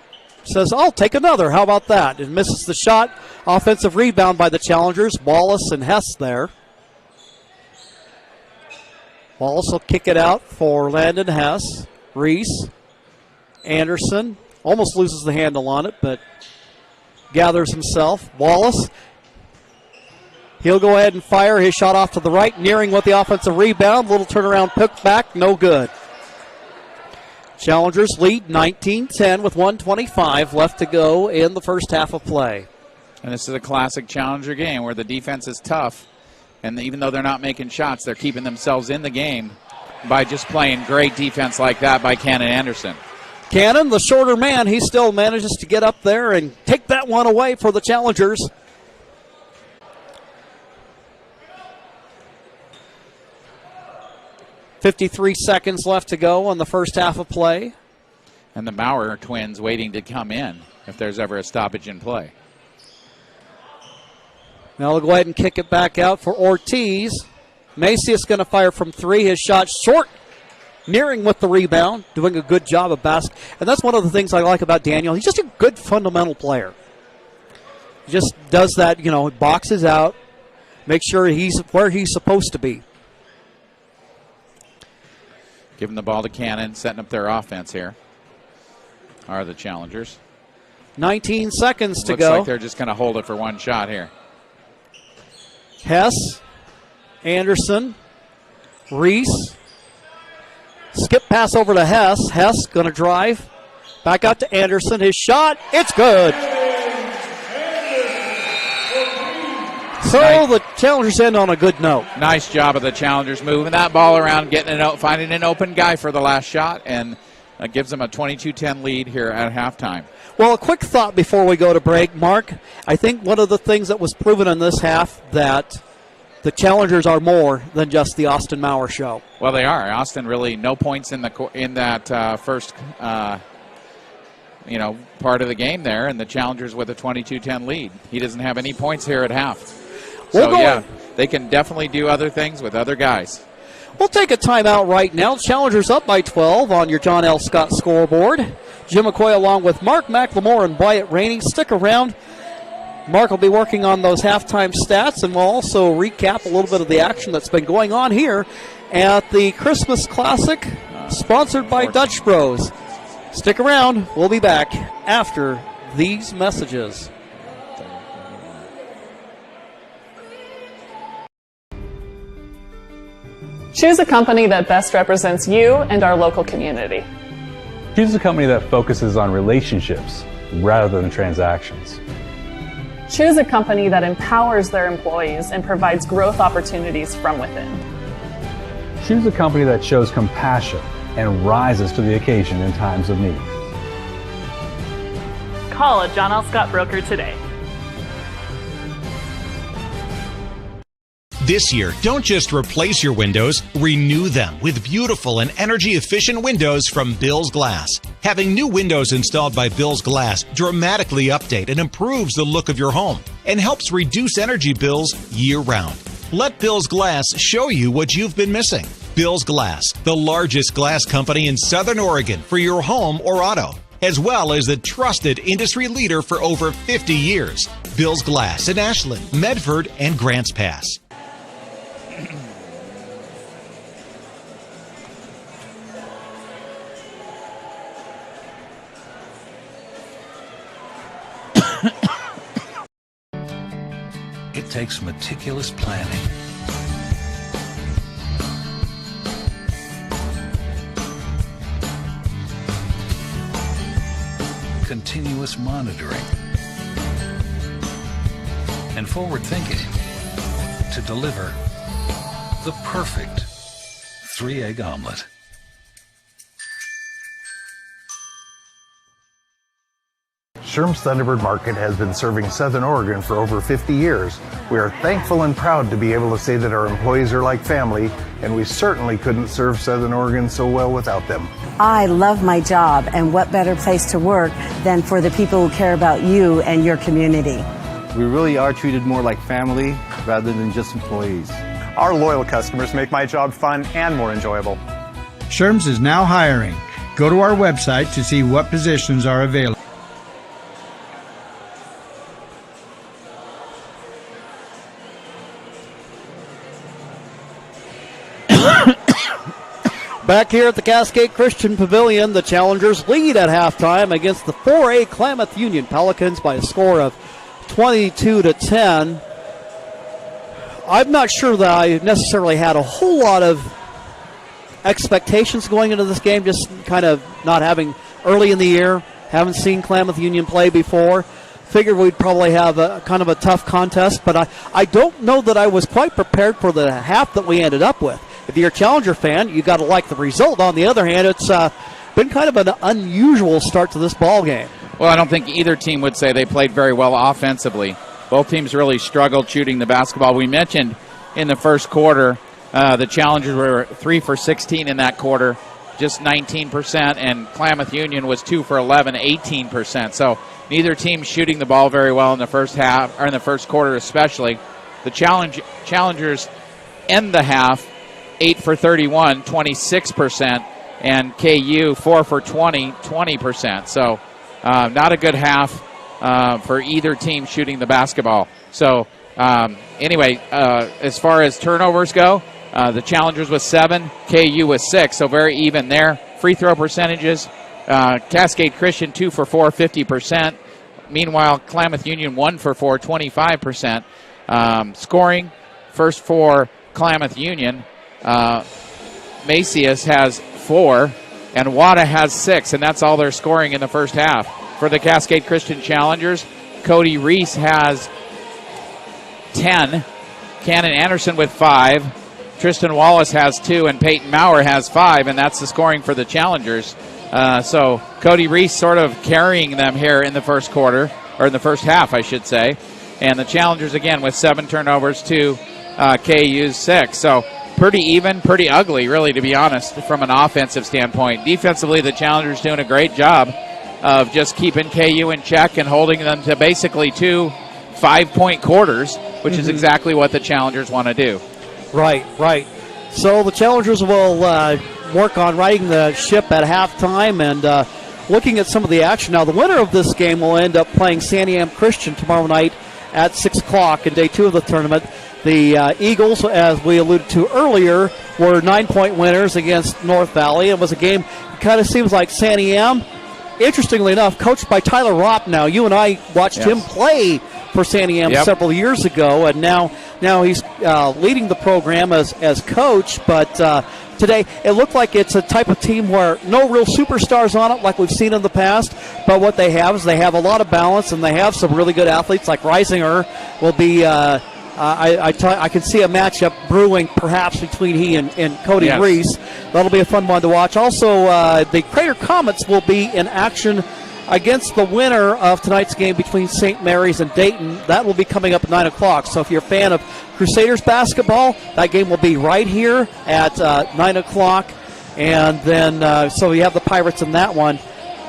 Says, I'll take another. How about that? And misses the shot. Offensive rebound by the challengers. Wallace and Hess there. Wallace will kick it out for Landon Hess. Reese. Anderson. Almost loses the handle on it, but gathers himself. Wallace. He'll go ahead and fire his shot off to the right. Nearing with the offensive rebound. Little turnaround pick back. No good. Challengers lead 19-10 with 1:25 left to go in the first half of play. And this is a classic Challenger game where the defense is tough. And even though they're not making shots, they're keeping themselves in the game by just playing great defense like that by Cannon Anderson. Cannon, the shorter man, he still manages to get up there and take that one away for the Challengers. .53 seconds left to go on the first half of play. And the Maurer twins waiting to come in if there's ever a stoppage in play. Now we'll go ahead and kick it back out for Ortiz. Macias going to fire from 3. His shot short. Nearing with the rebound. Doing a good job of basket. And that's one of the things I like about Daniel. He's just a good fundamental player. He just does that, boxes out. Makes sure he's where he's supposed to be. Giving the ball to Cannon, setting up their offense here. Are the Challengers. 19 seconds to go. Looks like they're just going to hold it for one shot here. Hess, Anderson, Reese. Skip pass over to Hess. Hess going to drive. Back out to Anderson. His shot, it's good. So the Challengers end on a good note. Nice job of the Challengers moving that ball around, finding an open guy for the last shot, and that gives them a 22-10 lead here at halftime. Well, a quick thought before we go to break. Mark, I think one of the things that was proven in this half that the Challengers are more than just the Austin Maurer show. Well, they are. Austin really no points in that first part of the game there, and the Challengers with a 22-10 lead. He doesn't have any points here at half. So, they can definitely do other things with other guys. We'll take a timeout right now. Challengers up by 12 on your John L. Scott scoreboard. Jim McCoy along with Mark McLemore and Wyatt Rainey. Stick around. Mark will be working on those halftime stats, and we'll also recap a little bit of the action that's been going on here at the Christmas Classic, sponsored by Dutch Bros. Stick around. We'll be back after these messages. Choose a company that best represents you and our local community. Choose a company that focuses on relationships rather than transactions. Choose a company that empowers their employees and provides growth opportunities from within. Choose a company that shows compassion and rises to the occasion in times of need. Call a John L. Scott broker today. This year, don't just replace your windows, renew them with beautiful and energy-efficient windows from Bill's Glass. Having new windows installed by Bill's Glass dramatically update and improves the look of your home and helps reduce energy bills year-round. Let Bill's Glass show you what you've been missing. Bill's Glass, the largest glass company in Southern Oregon for your home or auto. as well as the trusted industry leader for over 50 years. Bill's Glass in Ashland, Medford, and Grants Pass. It takes meticulous planning, continuous monitoring, and forward thinking to deliver the perfect 3-egg omelet. Sherm's Thunderbird Market has been serving Southern Oregon for over 50 years. We are thankful and proud to be able to say that our employees are like family, and we certainly couldn't serve Southern Oregon so well without them. I love my job, and what better place to work than for the people who care about you and your community. We really are treated more like family rather than just employees. Our loyal customers make my job fun and more enjoyable. Sherm's is now hiring. Go to our website to see what positions are available. Back here at the Cascade Christian Pavilion, the Challengers lead at halftime against the 4A Klamath Union Pelicans by a score of 22-10. I'm not sure that I necessarily had a whole lot of expectations going into this game, just kind of not having early in the year, haven't seen Klamath Union play before. Figured we'd probably have a kind of a tough contest, but I don't know that I was quite prepared for the half that we ended up with. If you're a Challenger fan, you got to like the result. On the other hand, it's been kind of an unusual start to this ball game. Well, I don't think either team would say they played very well offensively. Both teams really struggled shooting the basketball. We mentioned in the first quarter, the Challengers were 3 for 16 in that quarter, just 19%, and Klamath Union was 2 for 11, 18%. So neither team shooting the ball very well in the first half, or in the first quarter especially. The Challengers end the half 8 for 31, 26%, and KU 4 for 20, 20%. So not a good half for either team shooting the basketball. So anyway, as far as turnovers go, the Challengers was 7, KU was 6, so very even there. Free throw percentages, Cascade Christian 2 for 4, 50%. Meanwhile, Klamath Union 1 for 4, 25%. Scoring, first for Klamath Union, Macias has 4, and Wada has 6, and that's all they're scoring in the first half. For the Cascade Christian Challengers, Cody Reese has 10, Cannon Anderson with 5, Tristan Wallace has 2, and Peyton Maurer has 5, and that's the scoring for the Challengers. So Cody Reese sort of carrying them here in the first quarter, or in the first half, I should say. And the Challengers, again, with 7 turnovers to KU's 6. So pretty even, pretty ugly, really, to be honest, from an offensive standpoint. Defensively, the Challengers doing a great job of just keeping KU in check and holding them to basically 2 5-point quarters, which is exactly what the Challengers want to do. Right. So the Challengers will work on righting the ship at halftime and looking at some of the action. Now, the winner of this game will end up playing Santiam Christian tomorrow night at 6 o'clock in day 2 of the tournament. The Eagles, as we alluded to earlier, were 9-point winners against North Valley. It was a game that kind of seems like Santiam, interestingly enough, coached by Tyler Ropp. Now, you and I watched him play for Santiam several years ago, and now he's leading the program as coach. But today, it looked like it's a type of team where no real superstars on it like we've seen in the past, but what they have is they have a lot of balance, and they have some really good athletes like Reisinger will be I can see a matchup brewing perhaps between he and Cody Reese. That'll be a fun one to watch. Also, the Crater Comets will be in action against the winner of tonight's game between St. Mary's and Dayton. That will be coming up at 9 o'clock. So if you're a fan of Crusaders basketball, that game will be right here at 9 o'clock. And then, so you have the Pirates in that one.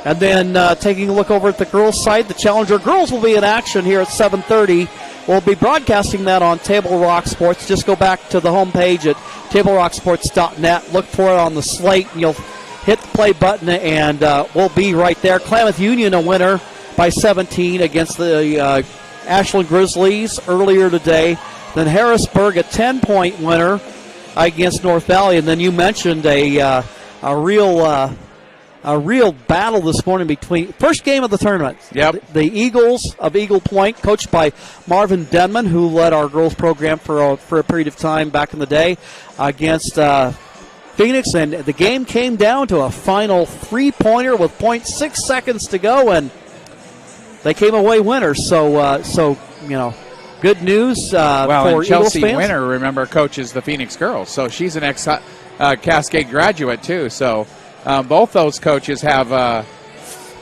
And then taking a look over at the girls' side, the Challenger girls will be in action here at 7:30. We'll be broadcasting that on Table Rock Sports. Just go back to the homepage at tablerocksports.net. Look for it on the slate, and you'll hit the play button, and we'll be right there. Klamath Union a winner by 17 against the Ashland Grizzlies earlier today. Then Harrisburg a 10-point winner against North Valley. And then you mentioned a real battle this morning between first game of the tournament. Yep. The Eagles of Eagle Point, coached by Marvin Denman, who led our girls program for a period of time back in the day, against Phoenix. And the game came down to a final 3-pointer with 0.6 seconds to go, and they came away winners. So good news for Chelsea Eagles fans. Winner, remember, coaches the Phoenix girls, so she's an ex-Cascade graduate too. So both those coaches have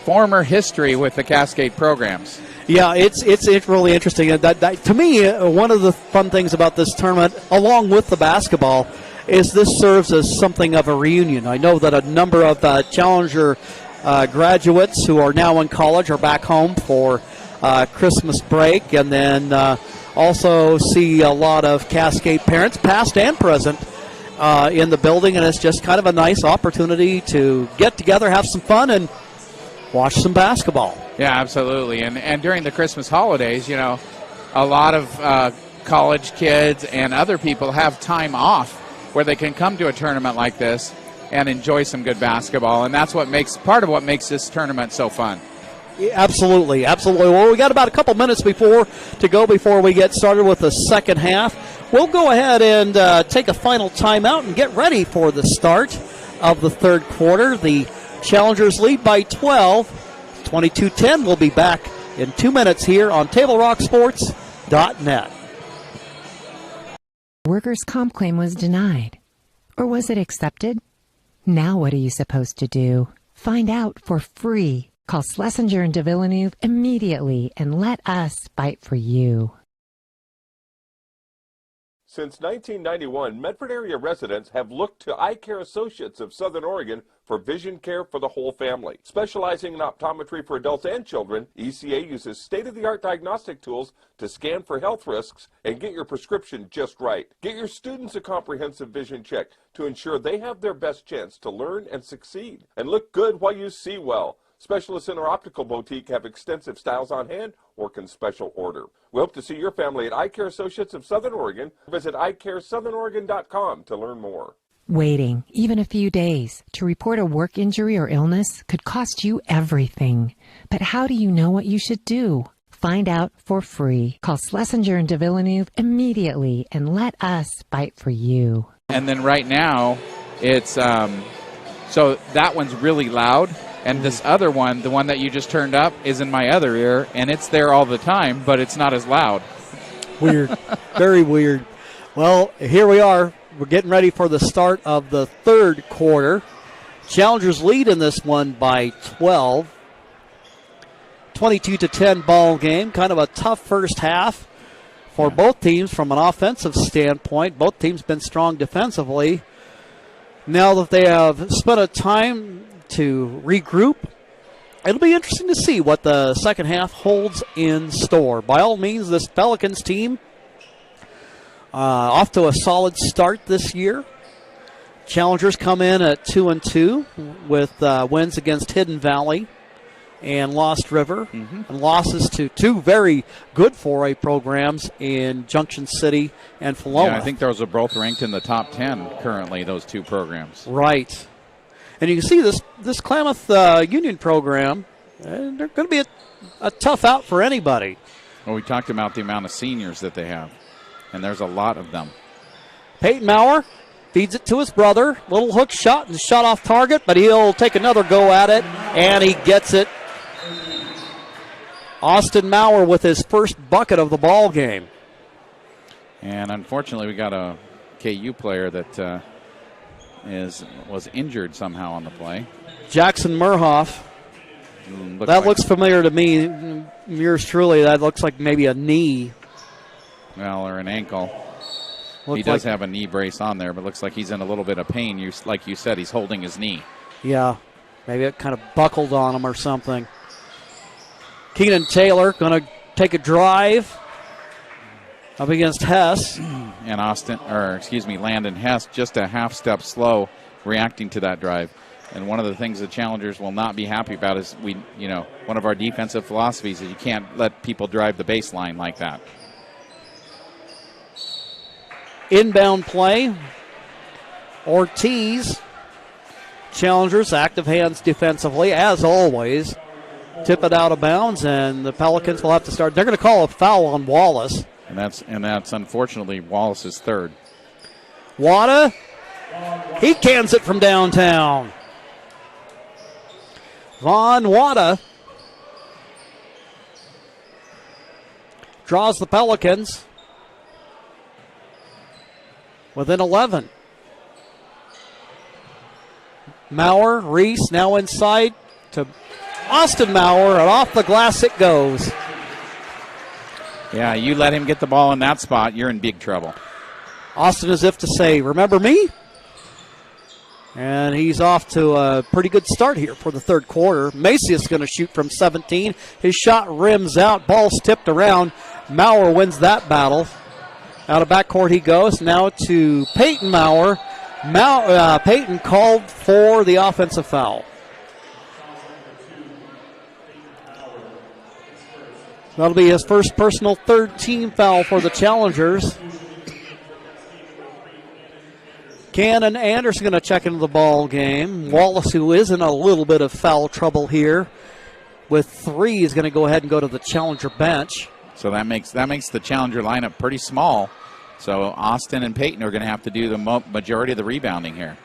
former history with the Cascade programs. Yeah, it's really interesting. That, to me, one of the fun things about this tournament, along with the basketball, is this serves as something of a reunion. I know that a number of Challenger graduates who are now in college are back home for Christmas break, and then also see a lot of Cascade parents, past and present, in the building, and it's just kind of a nice opportunity to get together, have some fun, and watch some basketball. Yeah, absolutely. And during the Christmas holidays, a lot of college kids and other people have time off where they can come to a tournament like this and enjoy some good basketball, and that's part of what makes this tournament so fun. Yeah, absolutely. Well, we got about a couple minutes before we get started with the second half. We'll go ahead and take a final timeout and get ready for the start of the third quarter. The Challengers lead by 12, 22-10. We'll be back in 2 minutes here on TableRockSports.net. Workers' comp claim was denied. Or was it accepted? Now what are you supposed to do? Find out for free. Call Schlesinger and de Villeneuve immediately and let us fight for you. Since 1991, Medford area residents have looked to Eye Care Associates of Southern Oregon for vision care for the whole family. Specializing in optometry for adults and children, ECA uses state-of-the-art diagnostic tools to scan for health risks and get your prescription just right. Get your students a comprehensive vision check to ensure they have their best chance to learn and succeed. And look good while you see well. Specialists in our optical boutique have extensive styles on hand or can special order. We hope to see your family at Eye Care Associates of Southern Oregon. Visit eyecaresouthern.com to learn more. Waiting, even a few days, to report a work injury or illness could cost you everything. But how do you know what you should do? Find out for free. Call Schlesinger and de Villeneuve immediately and let us fight for you. And then right now, it's so that one's really loud. And this other one, the one that you just turned up, is in my other ear, and it's there all the time, but it's not as loud. Weird. Very weird. Well, here we are. We're getting ready for the start of the third quarter. Challengers lead in this one by 12. 22-10 ball game. Kind of a tough first half for both teams from an offensive standpoint. Both teams been strong defensively. Now that they have spent a time to regroup, it'll be interesting to see what the second half holds in store. By all means, this Pelicans team off to a solid start this year. Challengers come in at 2-2 with wins against Hidden Valley and Lost River, and losses to two very good 4A programs in Junction City and Philomath. Yeah, I think those are both ranked in the top 10 currently, those two programs. Right. And you can see this Klamath Union program, they're going to be a tough out for anybody. Well, we talked about the amount of seniors that they have, and there's a lot of them. Peyton Maurer feeds it to his brother. Little hook shot and shot off target, but he'll take another go at it, and he gets it. Austin Maurer with his first bucket of the ball game. And unfortunately, we got a KU player that was injured somehow on the play. Jackson Murhoff. Looks familiar to me. Yours truly, that looks like maybe a knee. Well, or an ankle. He does have a knee brace on there, but looks like he's in a little bit of pain. Like you said, he's holding his knee. Yeah, maybe it kind of buckled on him or something. Keenan Taylor going to take a drive up against Hess. And Landon Hess just a half step slow reacting to that drive. And one of the things the Challengers will not be happy about is one of our defensive philosophies is you can't let people drive the baseline like that. Inbound play. Ortiz. Challengers, active hands defensively, as always. Tip it out of bounds, and the Pelicans will have to start. They're going to call a foul on Wallace. And that's unfortunately Wallace's third. Wada, he cans it from downtown. Von Wada draws the Pelicans within 11. Maurer, Reese now inside to Austin Maurer, and off the glass it goes. Yeah, you let him get the ball in that spot, you're in big trouble. Austin as if to say, remember me? And he's off to a pretty good start here for the third quarter. Macias going to shoot from 17. His shot rims out. Ball's tipped around. Maurer wins that battle. Out of backcourt he goes. Now to Peyton Maurer. Peyton called for the offensive foul. That'll be his first personal third team foul for the Challengers. Cannon Anderson going to check into the ball game. Wallace, who is in a little bit of foul trouble here with 3, is going to go ahead and go to the Challenger bench. So that makes the Challenger lineup pretty small. So Austin and Peyton are going to have to do the majority of the rebounding here.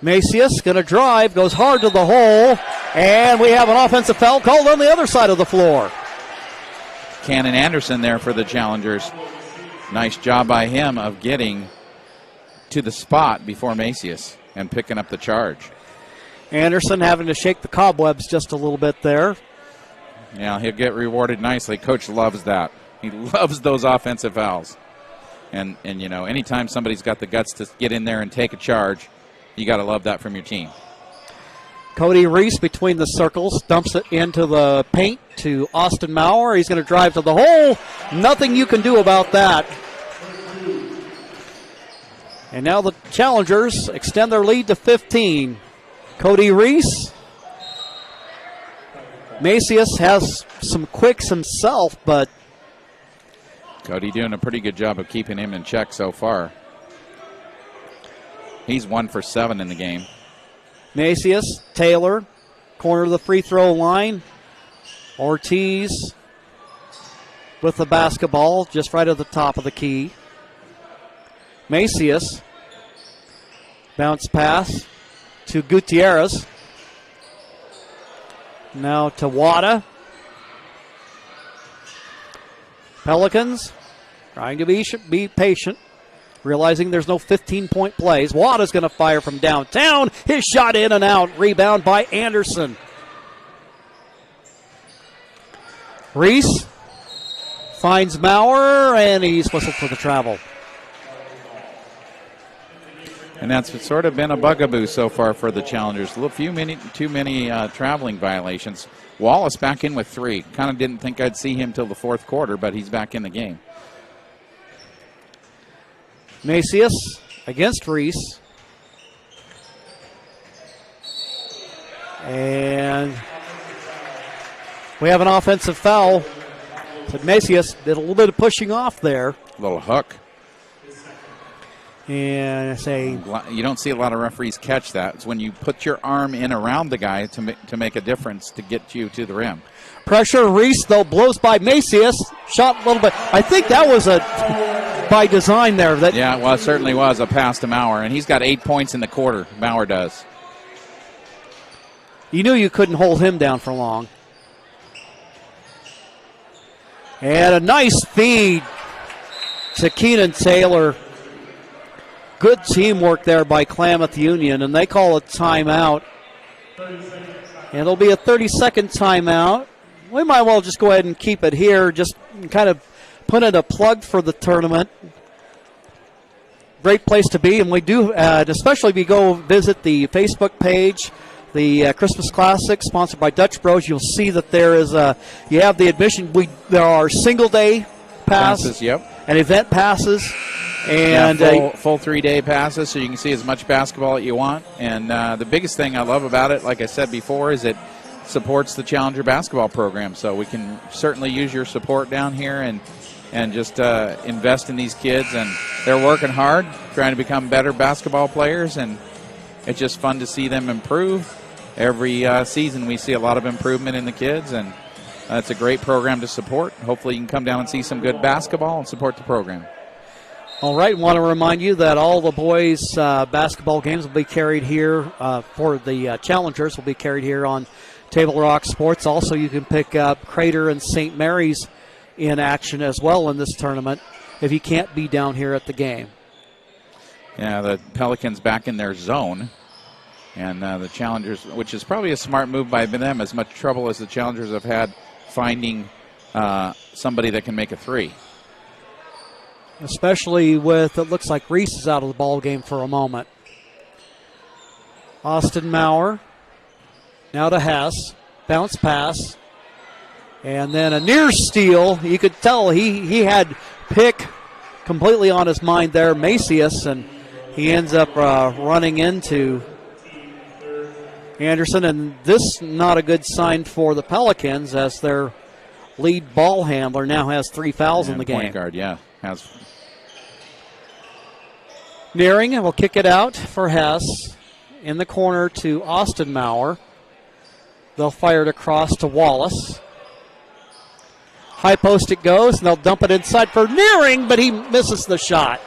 Macias going to drive, goes hard to the hole, and we have an offensive foul called on the other side of the floor. Cannon Anderson there for the Challengers. Nice job by him of getting to the spot before Macias and picking up the charge. Anderson having to shake the cobwebs just a little bit there. Yeah, he'll get rewarded nicely. Coach loves that. He loves those offensive fouls. And anytime somebody's got the guts to get in there and take a charge, you got to love that from your team. Cody Reese between the circles, dumps it into the paint to Austin Maurer. He's going to drive to the hole. Nothing you can do about that. And now the Challengers extend their lead to 15. Cody Reese. Macias has some quicks himself, but Cody doing a pretty good job of keeping him in check so far. He's 1 for 7 in the game. Macias, Taylor, corner of the free throw line. Ortiz with the basketball just right at the top of the key. Macias, bounce pass to Gutierrez. Now to Wada. Pelicans trying to be patient, realizing there's no 15-point plays. Wada's going to fire from downtown. His shot in and out. Rebound by Anderson. Reese finds Maurer, and he's whistled for the travel. And that's sort of been a bugaboo so far for the Challengers. Too many traveling violations. Wallace back in with 3. Kind of didn't think I'd see him till the fourth quarter, but he's back in the game. Macias against Reese. And we have an offensive foul. But Macias did a little bit of pushing off there. A little hook. And I say, you don't see a lot of referees catch that. It's when you put your arm in around the guy to make a difference to get you to the rim. Pressure. Reese, though, blows by Macias. Shot a little bit. I think that was by design there. Yeah, well, it certainly was a pass to Maurer, and he's got 8 points in the quarter. Maurer does. You knew you couldn't hold him down for long. And a nice feed to Keenan Taylor. Good teamwork there by Klamath Union, and they call a timeout. And it'll be a 30-second timeout. We might well just go ahead and keep it here, just kind of put in a plug for the tournament. Great place to be, and we do, especially if you go visit the Facebook page, the Christmas Classic, sponsored by Dutch Bros, you'll see that there is you have the admission. There are single-day passes yep, and event passes. And full 3-day passes, so you can see as much basketball that you want. And the biggest thing I love about it, like I said before, is it supports the Challenger basketball program. So we can certainly use your support down here and just invest in these kids. And they're working hard, trying to become better basketball players, and it's just fun to see them improve. Every season we see a lot of improvement in the kids, and it's a great program to support. Hopefully you can come down and see some good basketball and support the program. All right, want to remind you that all the boys' basketball games will be carried here for the Challengers will be carried here on Table Rock Sports. Also, you can pick up Crater and St. Mary's in action as well in this tournament if you can't be down here at the game. Yeah, the Pelicans back in their zone. And the Challengers, which is probably a smart move by them, as much trouble as the Challengers have had finding somebody that can make a three. Especially with, it looks like Reese is out of the ball game for a moment. Austin Maurer, now to Hess, bounce pass, and then a near steal. You could tell he had pick completely on his mind there, Macias, and he ends up running into Anderson, and this not a good sign for the Pelicans as their lead ball handler now has 3 fouls in the game. Point guard, yeah, has. Nearing will kick it out for Hess in the corner to Austin Maurer. They'll fire it across to Wallace. High post it goes, and they'll dump it inside for Nearing, but he misses the shot.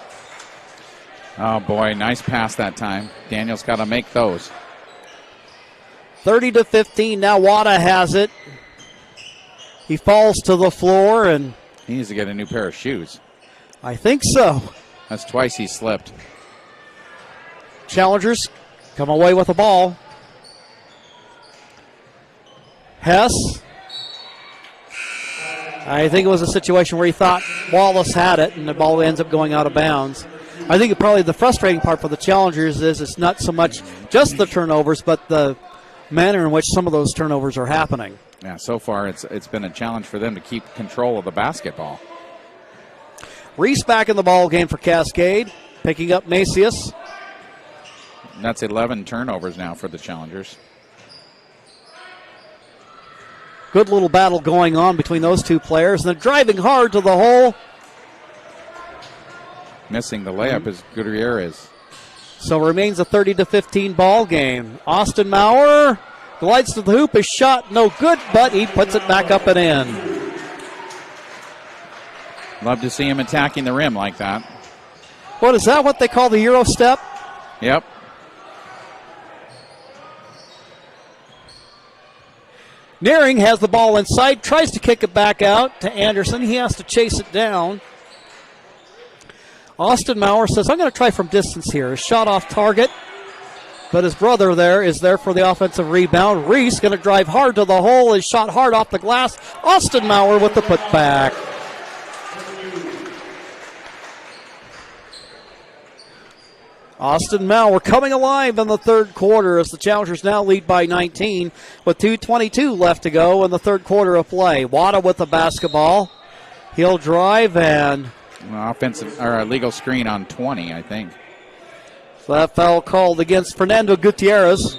Oh, boy, nice pass that time. Daniel's got to make those. 30-15, now Wada has it. He falls to the floor, and he needs to get a new pair of shoes. I think so. That's twice he slipped. Challengers come away with the ball. Hess. I think it was a situation where he thought Wallace had it, and the ball ends up going out of bounds. I think probably the frustrating part for the Challengers is it's not so much just the turnovers, but the manner in which some of those turnovers are happening. Yeah, so far it's been a challenge for them to keep control of the basketball. Reese back in the ball game for Cascade, picking up Macias. That's 11 turnovers now for the Challengers. Good little battle going on between those two players, and then driving hard to the hole. Missing the layup is Gutierrez. So remains a 30-15 ball game. Austin Maurer glides to the hoop. His shot no good, but he puts it back up and in. Love to see him attacking the rim like that. What is that? What they call the Euro step? Yep. Nearing has the ball inside, tries to kick it back out to Anderson. He has to chase it down. Austin Maurer says, I'm going to try from distance here. A shot off target, but his brother there is there for the offensive rebound. Reese going to drive hard to the hole. His shot hard off the glass. Austin Maurer with the putback. Austin Maurer coming alive in the third quarter as the Challengers now lead by 19 with 2:22 left to go in the third quarter of play. Wada with the basketball. He'll drive and offensive or a legal screen on 20, I think. So that foul called against Fernando Gutierrez.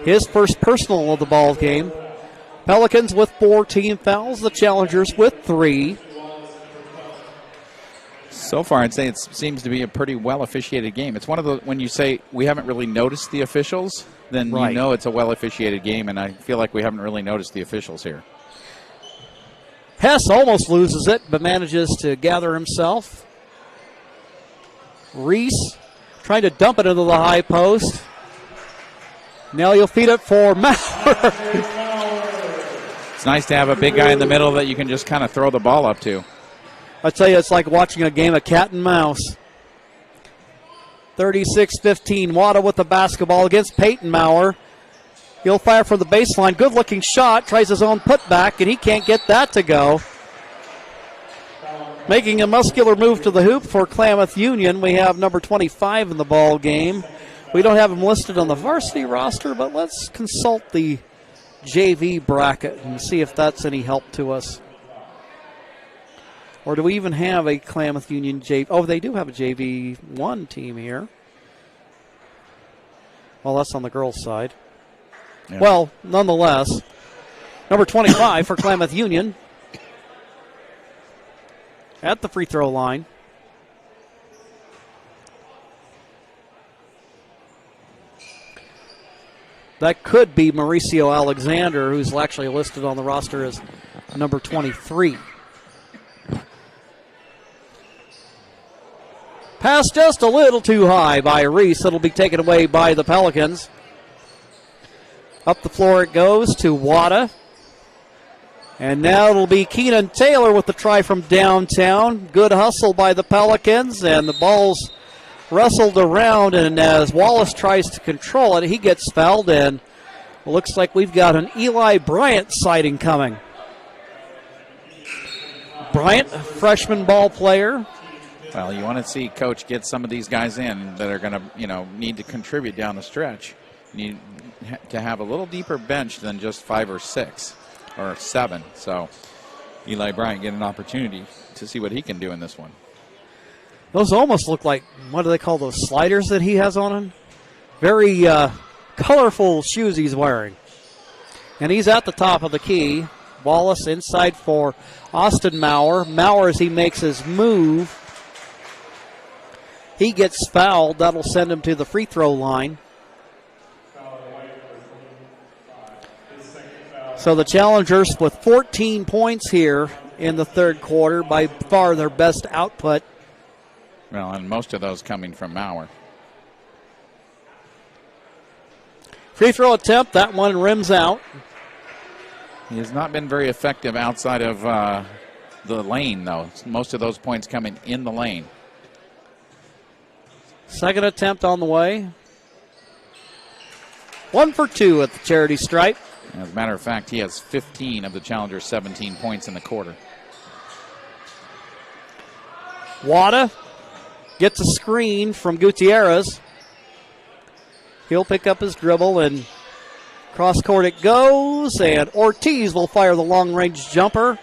His first personal of the ball game. Pelicans with 4 team fouls. The Challengers with 3. So far, I'd say it seems to be a pretty well-officiated game. It's one of the, when you say we haven't really noticed the officials, then right. You know it's a well-officiated game, and I feel like we haven't really noticed the officials here. Hess almost loses it, but manages to gather himself. Reese trying to dump it into the high post. Now you'll feed it for Maurer. It's nice to have a big guy in the middle that you can just kind of throw the ball up to. I tell you, it's like watching a game of cat and mouse. 36-15, Wada with the basketball against Peyton Maurer. He'll fire from the baseline. Good-looking shot. Tries his own putback, and he can't get that to go. Making a muscular move to the hoop for Klamath Union. We have number 25 in the ball game. We don't have him listed on the varsity roster, but let's consult the JV bracket and see if that's any help to us. Or do we even have a Klamath Union JV? Oh, they do have a JV1 team here. Well, that's on the girls' side. Yeah. Well, nonetheless, number 25 for Klamath Union at the free throw line. That could be Mauricio Alexander, who's actually listed on the roster as number 23. Pass just a little too high by Reese. It'll be taken away by the Pelicans. Up the floor it goes to Wada. And now it'll be Keenan Taylor with the try from downtown. Good hustle by the Pelicans, and the ball's wrestled around, and as Wallace tries to control it, he gets fouled, and it looks like we've got an Eli Bryant sighting coming. Bryant, freshman ball player. Well, you want to see Coach get some of these guys in that are going to, need to contribute down the stretch. You need to have a little deeper bench than just 5 or 6 or 7. So Eli Bryant get an opportunity to see what he can do in this one. Those almost look like, what do they call those sliders that he has on him? Very colorful shoes he's wearing. And he's at the top of the key. Wallace inside for Austin Maurer. Maurer, as he makes his move, he gets fouled. That'll send him to the free throw line. So the Challengers with 14 points here in the third quarter, by far their best output. Well, and most of those coming from Maurer. Free throw attempt, that one rims out. He has not been very effective outside of the lane, though. Most of those points coming in the lane. Second attempt on the way. 1 for 2 at the charity stripe. As a matter of fact, he has 15 of the Challengers' 17 points in the quarter. Wada gets a screen from Gutierrez. He'll pick up his dribble, and cross court it goes, and Ortiz will fire the long-range jumper.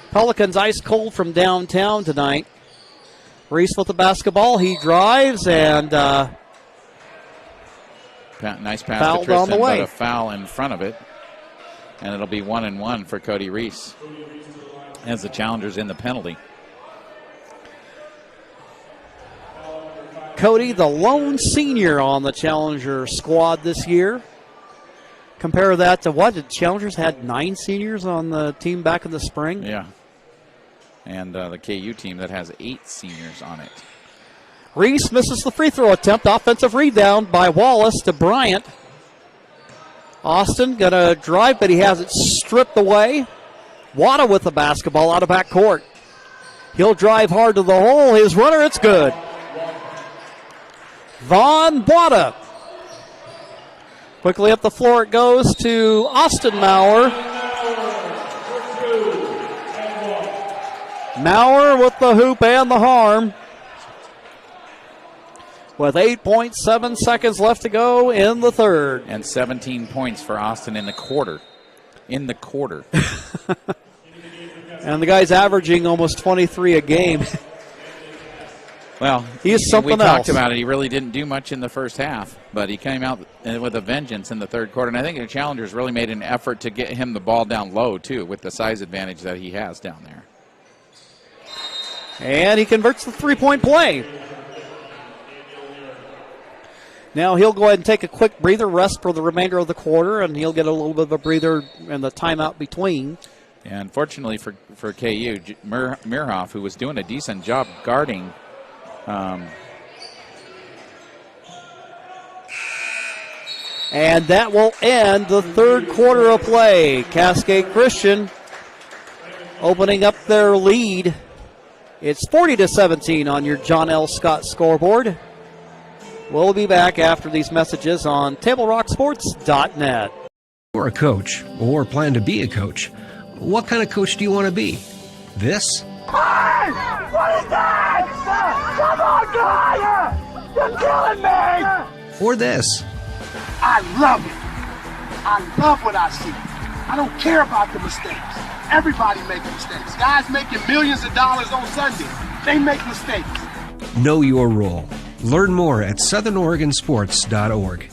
Pelicans ice cold from downtown tonight. Reese with the basketball. He drives, and nice pass to Tristan, but a foul in front of it. And it'll be 1-1 for Cody Reese as the Challengers in the penalty. Cody, the lone senior on the Challenger squad this year. Compare that to what? The Challengers had 9 seniors on the team back in the spring? Yeah. And the KU team that has 8 seniors on it. Reese misses the free throw attempt. Offensive rebound by Wallace to Bryant. Austin going to drive, but he has it stripped away. Wada with the basketball out of back court. He'll drive hard to the hole. His runner, it's good. Vaughn Wada. Quickly up the floor it goes to Austin Maurer. Maurer with the hoop and the harm. With 8.7 seconds left to go in the third. And 17 points for Austin in the quarter. In the quarter. And the guy's averaging almost 23 a game. Well, he is something else. We talked about it. He really didn't do much in the first half, but he came out with a vengeance in the third quarter. And I think the Challengers really made an effort to get him the ball down low, too, with the size advantage that he has down there. And he converts the three-point play. Now he'll go ahead and take a quick breather, rest for the remainder of the quarter, and he'll get a little bit of a breather in the timeout between. Yeah, unfortunately for KU, Mirhoff, who was doing a decent job guarding and that will end the third quarter of play. Cascade Christian opening up their lead. It's 40-17 on your John L. Scott scoreboard. We'll be back after these messages on TableRockSports.net. You're a coach or plan to be a coach. What kind of coach do you want to be? This? Hey! What is that? Come on, guy! You're killing me! Or this? I love it. I love what I see. I don't care about the mistakes. Everybody makes mistakes. Guys making millions of dollars on Sunday, they make mistakes. Know your role. Learn more at southernoregonsports.org.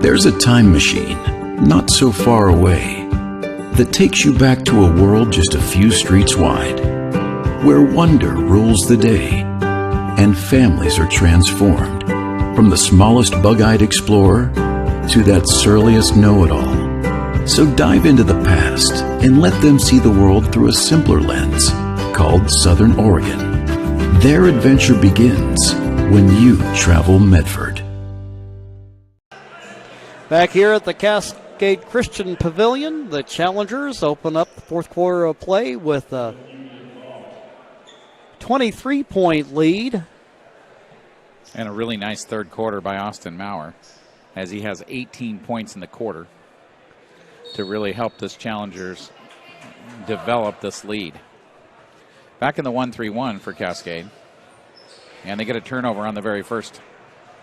There's a time machine, not so far away, that takes you back to a world just a few streets wide, where wonder rules the day and families are transformed, from the smallest bug-eyed explorer to that surliest know-it-all. So dive into the past and let them see the world through a simpler lens called Southern Oregon. Their adventure begins when you travel Medford. Back here at the Cascade Christian Pavilion, the Challengers open up the fourth quarter of play with a 23-point lead. And a really nice third quarter by Austin Maurer, as he has 18 points in the quarter to really help this Challengers develop this lead. Back in the 1-3-1 for Cascade. And they get a turnover on the very first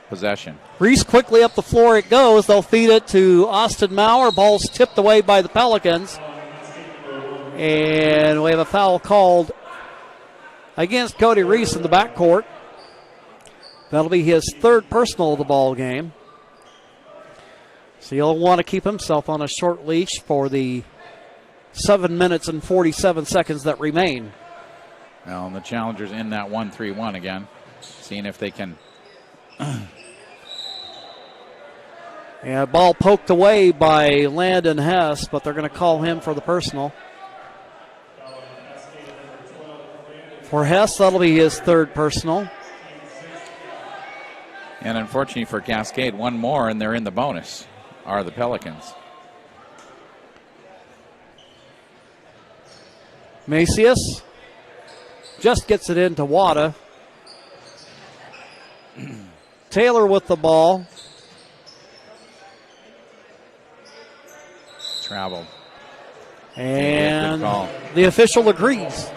possession. Reese quickly up the floor it goes. They'll feed it to Austin Maurer. Ball's tipped away by the Pelicans. And we have a foul called against Cody Reese in the backcourt. That'll be his third personal of the ball game. So he'll want to keep himself on a short leash for the 7 minutes and 47 seconds that remain. Well, and the Challengers in that 1-3-1 again, seeing if they can. Yeah, ball poked away by Landon Hess, but they're going to call him for the personal. For Hess, that'll be his third personal. And unfortunately for Cascade, one more and they're in the bonus, are the Pelicans. Macias just gets it into Wada. Taylor with the ball. Traveled. And the official agrees.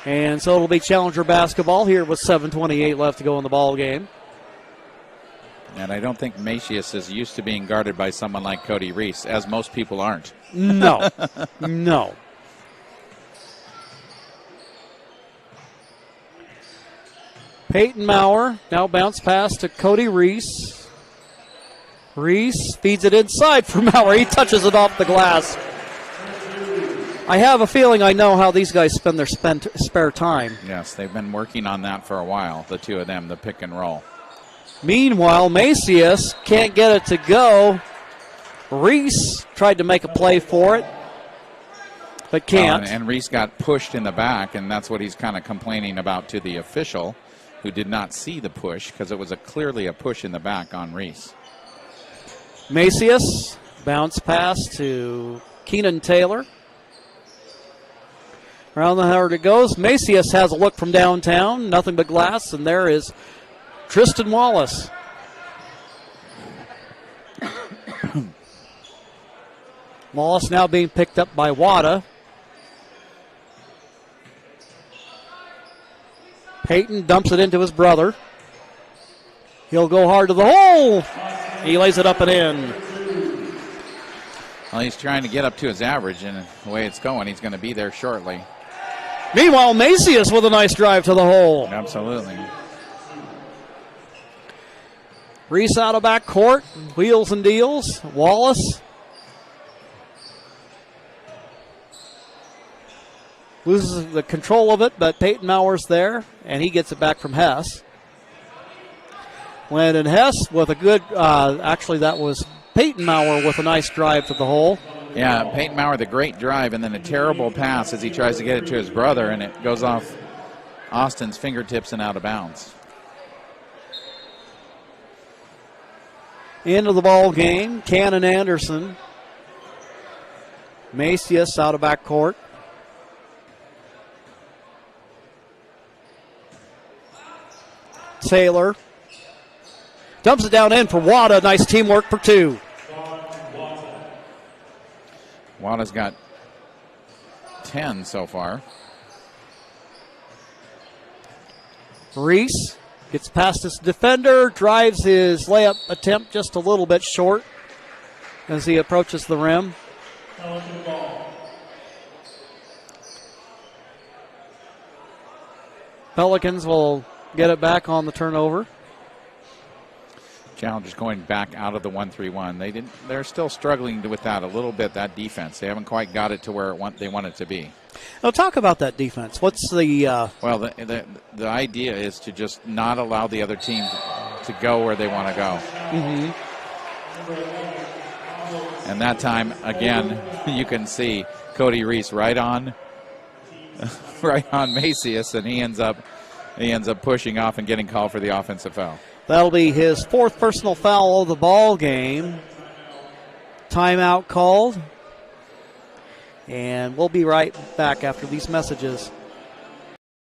And so it'll be Challenger basketball here with 7:28 left to go in the ball game. And I don't think Macias is used to being guarded by someone like Cody Reese, as most people aren't. No. No. Peyton Maurer now bounce pass to Cody Reese. Reese feeds it inside for Maurer. He touches it off the glass. I have a feeling I know how these guys spend their spare time. Yes, they've been working on that for a while, the two of them, the pick and roll. Meanwhile, Macias can't get it to go. Reese tried to make a play for it, but can't. And Reese got pushed in the back, and that's what he's kind of complaining about to the official, who did not see the push, because it was clearly a push in the back on Reese. Macias, bounce pass to Keenan Taylor. Around the heart it goes. Macias has a look from downtown, nothing but glass, and there is Tristan Wallace. Wallace now being picked up by Wada. Peyton dumps it into his brother. He'll go hard to the hole. He lays it up and in. Well, he's trying to get up to his average, and the way it's going, he's going to be there shortly. Meanwhile, Macias with a nice drive to the hole. Absolutely. Reese out of back court, wheels and deals. Wallace loses the control of it, but Peyton Maurer's there, and he gets it back from Hess. Landon Hess with a good, actually that was Peyton Maurer with a nice drive to the hole. Yeah, Peyton Maurer, the great drive, and then a terrible pass as he tries to get it to his brother, and it goes off Austin's fingertips and out of bounds. Into the ball game, Cannon Anderson. Macias out of back court. Taylor dumps it down in for Wada. Nice teamwork for two. Wada's got 10 so far. Reese gets past his defender, drives his layup attempt just a little bit short. as he approaches the rim. Pelicans will get it back on the turnover. Challengers going back out of the 1-3-1. They're still struggling with that a little bit, that defense. They haven't quite got it to where they want it to be. Now talk about that defense. What's the... Well, the idea is to just not allow the other team to go where they want to go. Mm-hmm. And that time, again, you can see Cody Reese right on Macias, and he ends up pushing off and getting called for the offensive foul. That'll be his 4th personal foul of the ball game. Timeout called. And we'll be right back after these messages.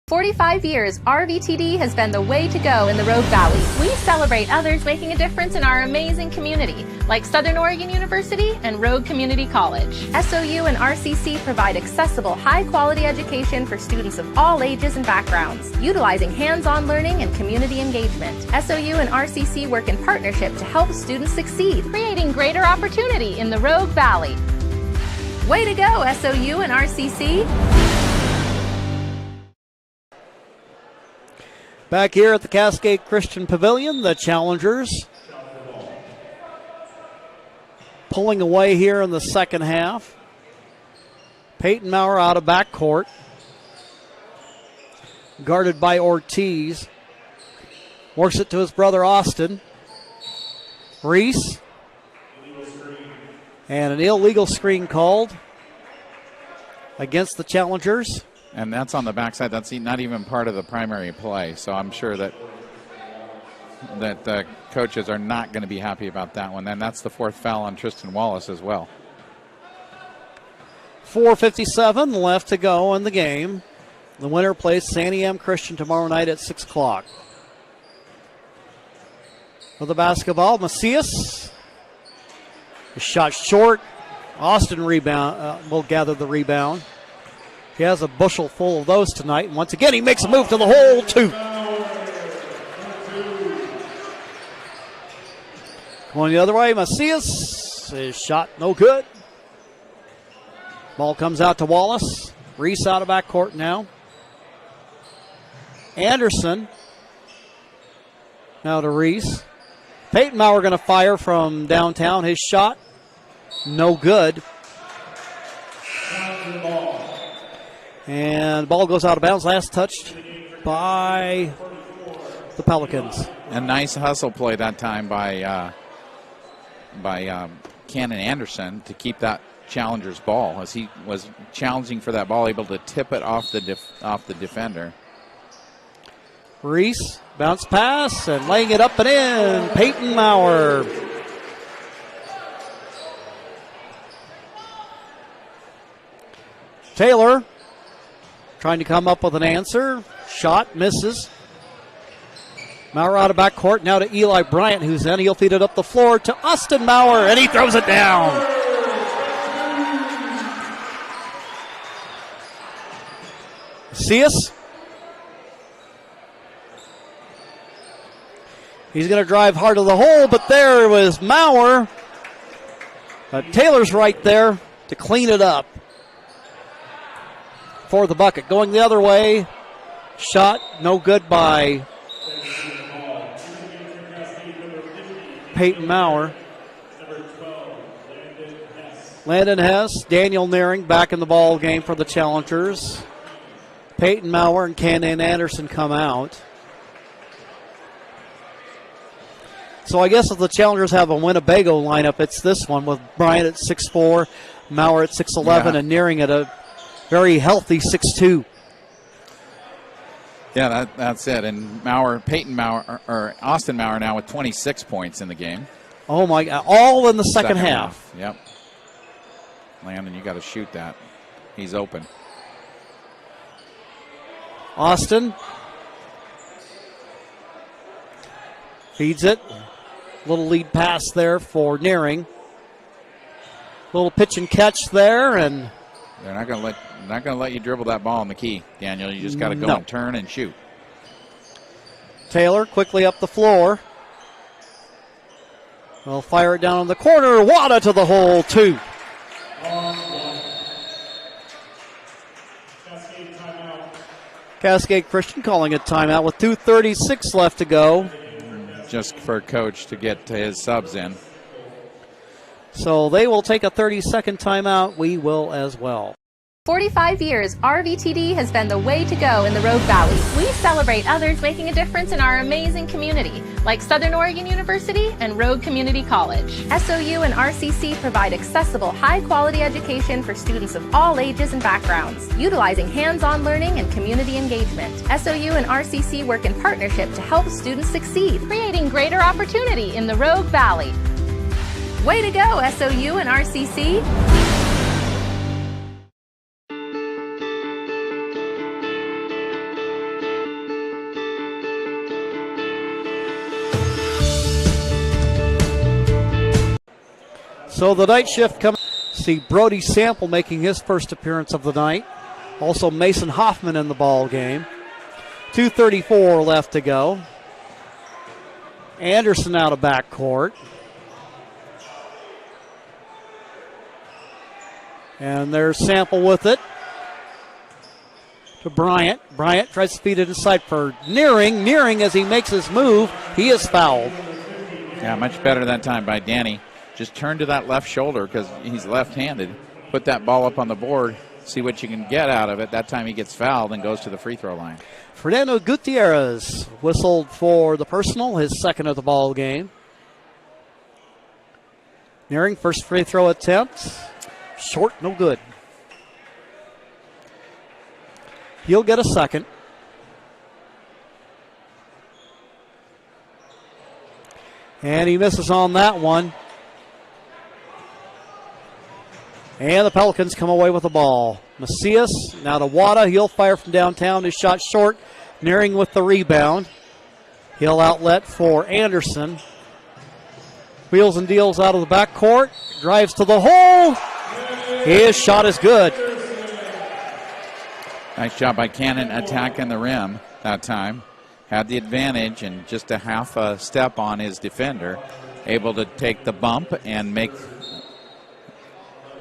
45 years, RVTD has been the way to go in the Rogue Valley. We celebrate others making a difference in our amazing community, like Southern Oregon University and Rogue Community College. SOU and RCC provide accessible, high-quality education for students of all ages and backgrounds, utilizing hands-on learning and community engagement. SOU and RCC work in partnership to help students succeed, creating greater opportunity in the Rogue Valley. Way to go, SOU and RCC! Back here at the Cascade Christian Pavilion, the Challengers pulling away here in the second half. Peyton Maurer out of backcourt, guarded by Ortiz. Works it to his brother Austin. Reese. And an illegal screen called against the Challengers. And that's on the backside. That's not even part of the primary play. So I'm sure that the coaches are not going to be happy about that one. And that's the 4th foul on Tristan Wallace as well. 4:57 left to go in the game. The winner plays Sandy M. Christian tomorrow night at 6 o'clock. For the basketball, Macias. A shot short. Austin will gather the rebound. He has a bushel full of those tonight. And once again, he makes a move to the hole, 2. Going the other way, Macias. His shot no good. Ball comes out to Wallace. Reese out of backcourt now. Anderson. Now to Reese. Peyton Maurer going to fire from downtown. His shot no good. And the ball goes out of bounds. Last touched by the Pelicans. A nice hustle play that time by Cannon Anderson to keep that Challenger's ball as he was challenging for that ball, able to tip it off the defender. Reese, bounce pass, and laying it up and in. Peyton Maurer. Taylor trying to come up with an answer. Shot misses. Maurer out of backcourt. Now to Eli Bryant, who's in. He'll feed it up the floor to Austin Maurer, and he throws it down. Macias. He's going to drive hard to the hole, but there was Maurer. Taylor's right there to clean it up for the bucket. Going the other way. Shot no good by Peyton Maurer. Landon Hess, Daniel Nearing back in the ball game for the Challengers. Peyton Maurer and Cannon Anderson come out. So I guess if the Challengers have a Winnebago lineup, it's this one with Bryant at 6'4", Maurer at 6'11", and Nearing at a very healthy 6'2". Yeah, that's it. And Peyton Maurer, or Austin Maurer now with 26 points in the game. Oh, my God. All in the second half. Yep. Landon, you got to shoot that. He's open. Austin feeds it. Little lead pass there for Nearing. Little pitch and catch there, and they're not going to let you dribble that ball in the key, Daniel. You just got to go and turn and shoot. Taylor quickly up the floor. They'll fire it down in the corner. Wada to the hole, 2. Cascade Christian calling a timeout with 2:36 left to go. Just for Coach to get his subs in. So they will take a 30-second timeout. We will as well. 45 years, RVTD has been the way to go in the Rogue Valley. We celebrate others making a difference in our amazing community, like Southern Oregon University and Rogue Community College. SOU and RCC provide accessible, high-quality education for students of all ages and backgrounds, utilizing hands-on learning and community engagement. SOU and RCC work in partnership to help students succeed, creating greater opportunity in the Rogue Valley. Way to go, SOU and RCC! So the night shift coming. See Brody Sample making his first appearance of the night. Also Mason Hoffman in the ball game. 2:34 left to go. Anderson out of backcourt. And there's Sample with it. To Bryant. Bryant tries to feed it inside for Nearing. Nearing, as he makes his move, he is fouled. Yeah, much better that time by Danny. Just turn to that left shoulder because he's left-handed. Put that ball up on the board. See what you can get out of it. That time he gets fouled and goes to the free throw line. Fernando Gutierrez whistled for the personal, his second of the ball game. Nearing first free throw attempt. Short, no good. He'll get a second. And he misses on that one. And the Pelicans come away with the ball. Macias now to Wada. He'll fire from downtown. His shot short. Nearing with the rebound. He'll outlet for Anderson. Wheels and deals out of the backcourt. Drives to the hole. His shot is good. Nice job by Cannon attacking the rim that time. Had the advantage and just a half a step on his defender. Able to take the bump and make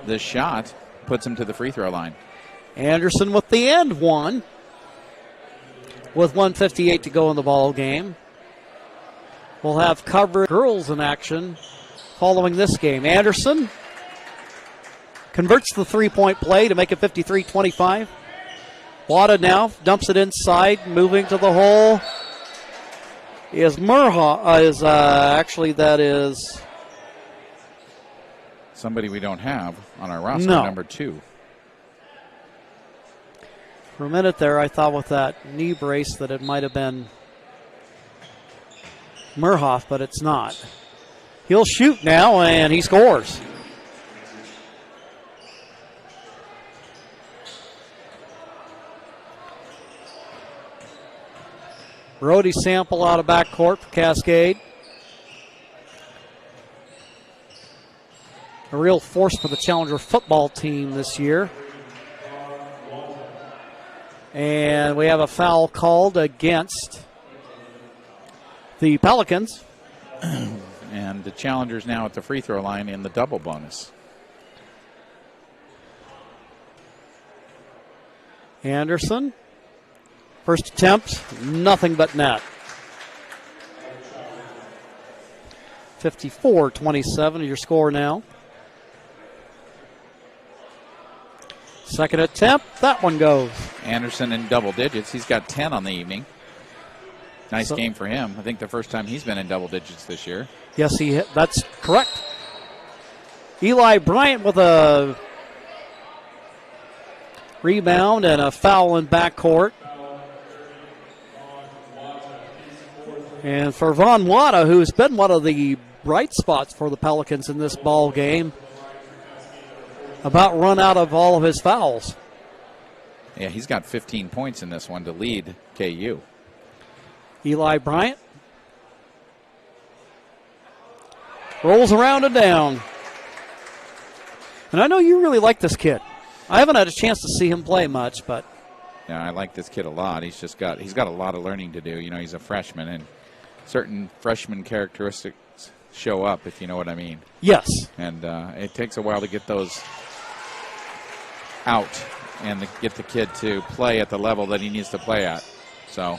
the shot. Puts him to the free throw line. Anderson with the end one. With 1:58 to go in the ball game. We'll have coverage girls in action following this game. Anderson converts the three-point play to make it 53-25. Wada now dumps it inside, moving to the hole. Is actually that is somebody we don't have on our roster, no. number 2. For a minute there, I thought with that knee brace that it might have been Murhoff, but it's not. He'll shoot now, and he scores. Brody Sample out of backcourt for Cascade. A real force for the Challenger football team this year. And we have a foul called against the Pelicans. And the Challengers now at the free throw line in the double bonus. Anderson. First attempt, nothing but net. 54-27 your score now. Second attempt, that one goes. Anderson in double digits. He's got 10 on the evening. Nice game for him. I think the first time he's been in double digits this year. Yes, that's correct. Eli Bryant with a rebound and a foul in backcourt. And for Von Wada, who's been one of the bright spots for the Pelicans in this ball game, about run out of all of his fouls. Yeah, he's got 15 points in this one to lead KU. Eli Bryant rolls around and down. And I know you really like this kid. I haven't had a chance to see him play much, but yeah, I like this kid a lot. He's got a lot of learning to do. You know, he's a freshman, and certain freshman characteristics show up, if you know what I mean. Yes. And it takes a while to get those out and to get the kid to play at the level that he needs to play at. So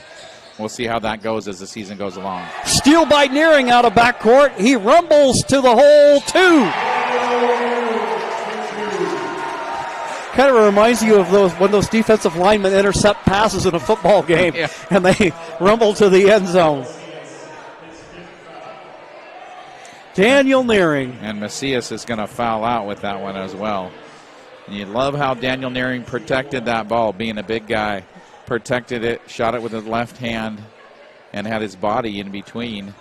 we'll see how that goes as the season goes along. Steal by Nearing out of backcourt. He rumbles to the hole, 2. Kind of reminds you of when those defensive linemen intercept passes in a football game, and they rumble to the end zone. Daniel Nearing. And Macias is going to foul out with that one as well. And you love how Daniel Nearing protected that ball, being a big guy. Protected it, shot it with his left hand, and had his body in between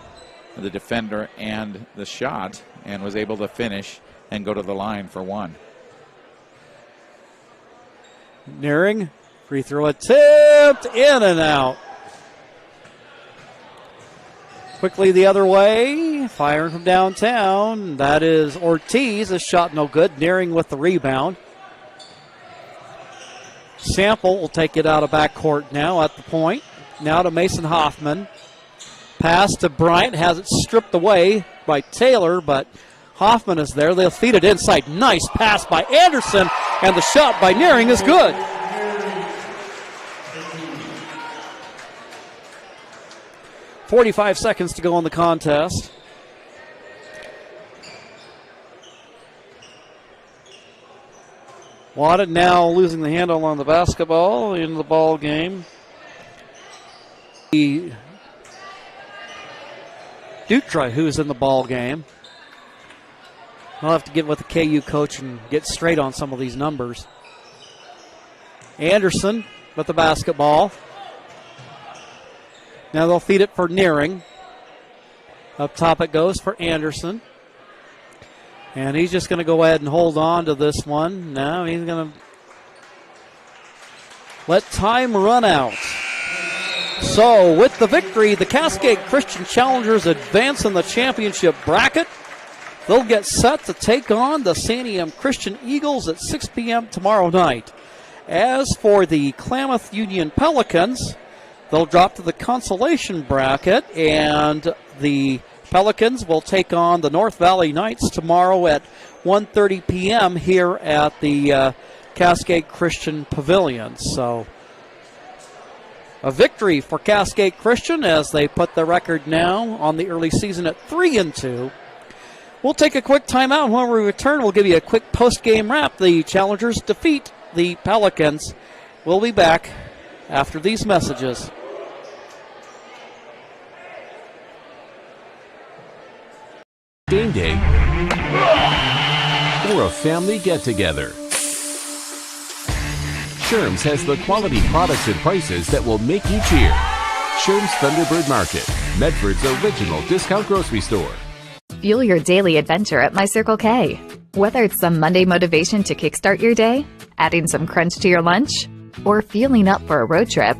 the defender and the shot, and was able to finish and go to the line for 1. Nearing, free throw attempt, in and out. Quickly the other way, firing from downtown. That is Ortiz. A shot no good. Nearing with the rebound. Sample will take it out of backcourt now at the point. Now to Mason Hoffman. Pass to Bryant. Has it stripped away by Taylor, but Hoffman is there. They'll feed it inside. Nice pass by Anderson, and the shot by Nearing is good. .45 seconds to go in the contest. Wadden now losing the handle on the basketball in the ball game. Dutra, who's in the ball game. I'll have to get with the KU coach and get straight on some of these numbers. Anderson with the basketball. Now they'll feed it for Nearing. Up top it goes for Anderson. And he's just going to go ahead and hold on to this one. Now he's going to let time run out. So with the victory, the Cascade Christian Challengers advance in the championship bracket. They'll get set to take on the Santiam Christian Eagles at 6 p.m. tomorrow night. As for the Klamath Union Pelicans, they'll drop to the consolation bracket, and the Pelicans will take on the North Valley Knights tomorrow at 1:30 p.m. here at the Cascade Christian Pavilion. So a victory for Cascade Christian as they put the record now on the early season at 3-2. We'll take a quick timeout. When we return, we'll give you a quick post-game wrap. The Challengers defeat the Pelicans. We'll be back after these messages. Game day or a family get-together. Sherm's has the quality products and prices that will make you cheer. Sherm's Thunderbird Market, Medford's original discount grocery store. Fuel your daily adventure at My Circle K. Whether it's some Monday motivation to kickstart your day, adding some crunch to your lunch, or fueling up for a road trip,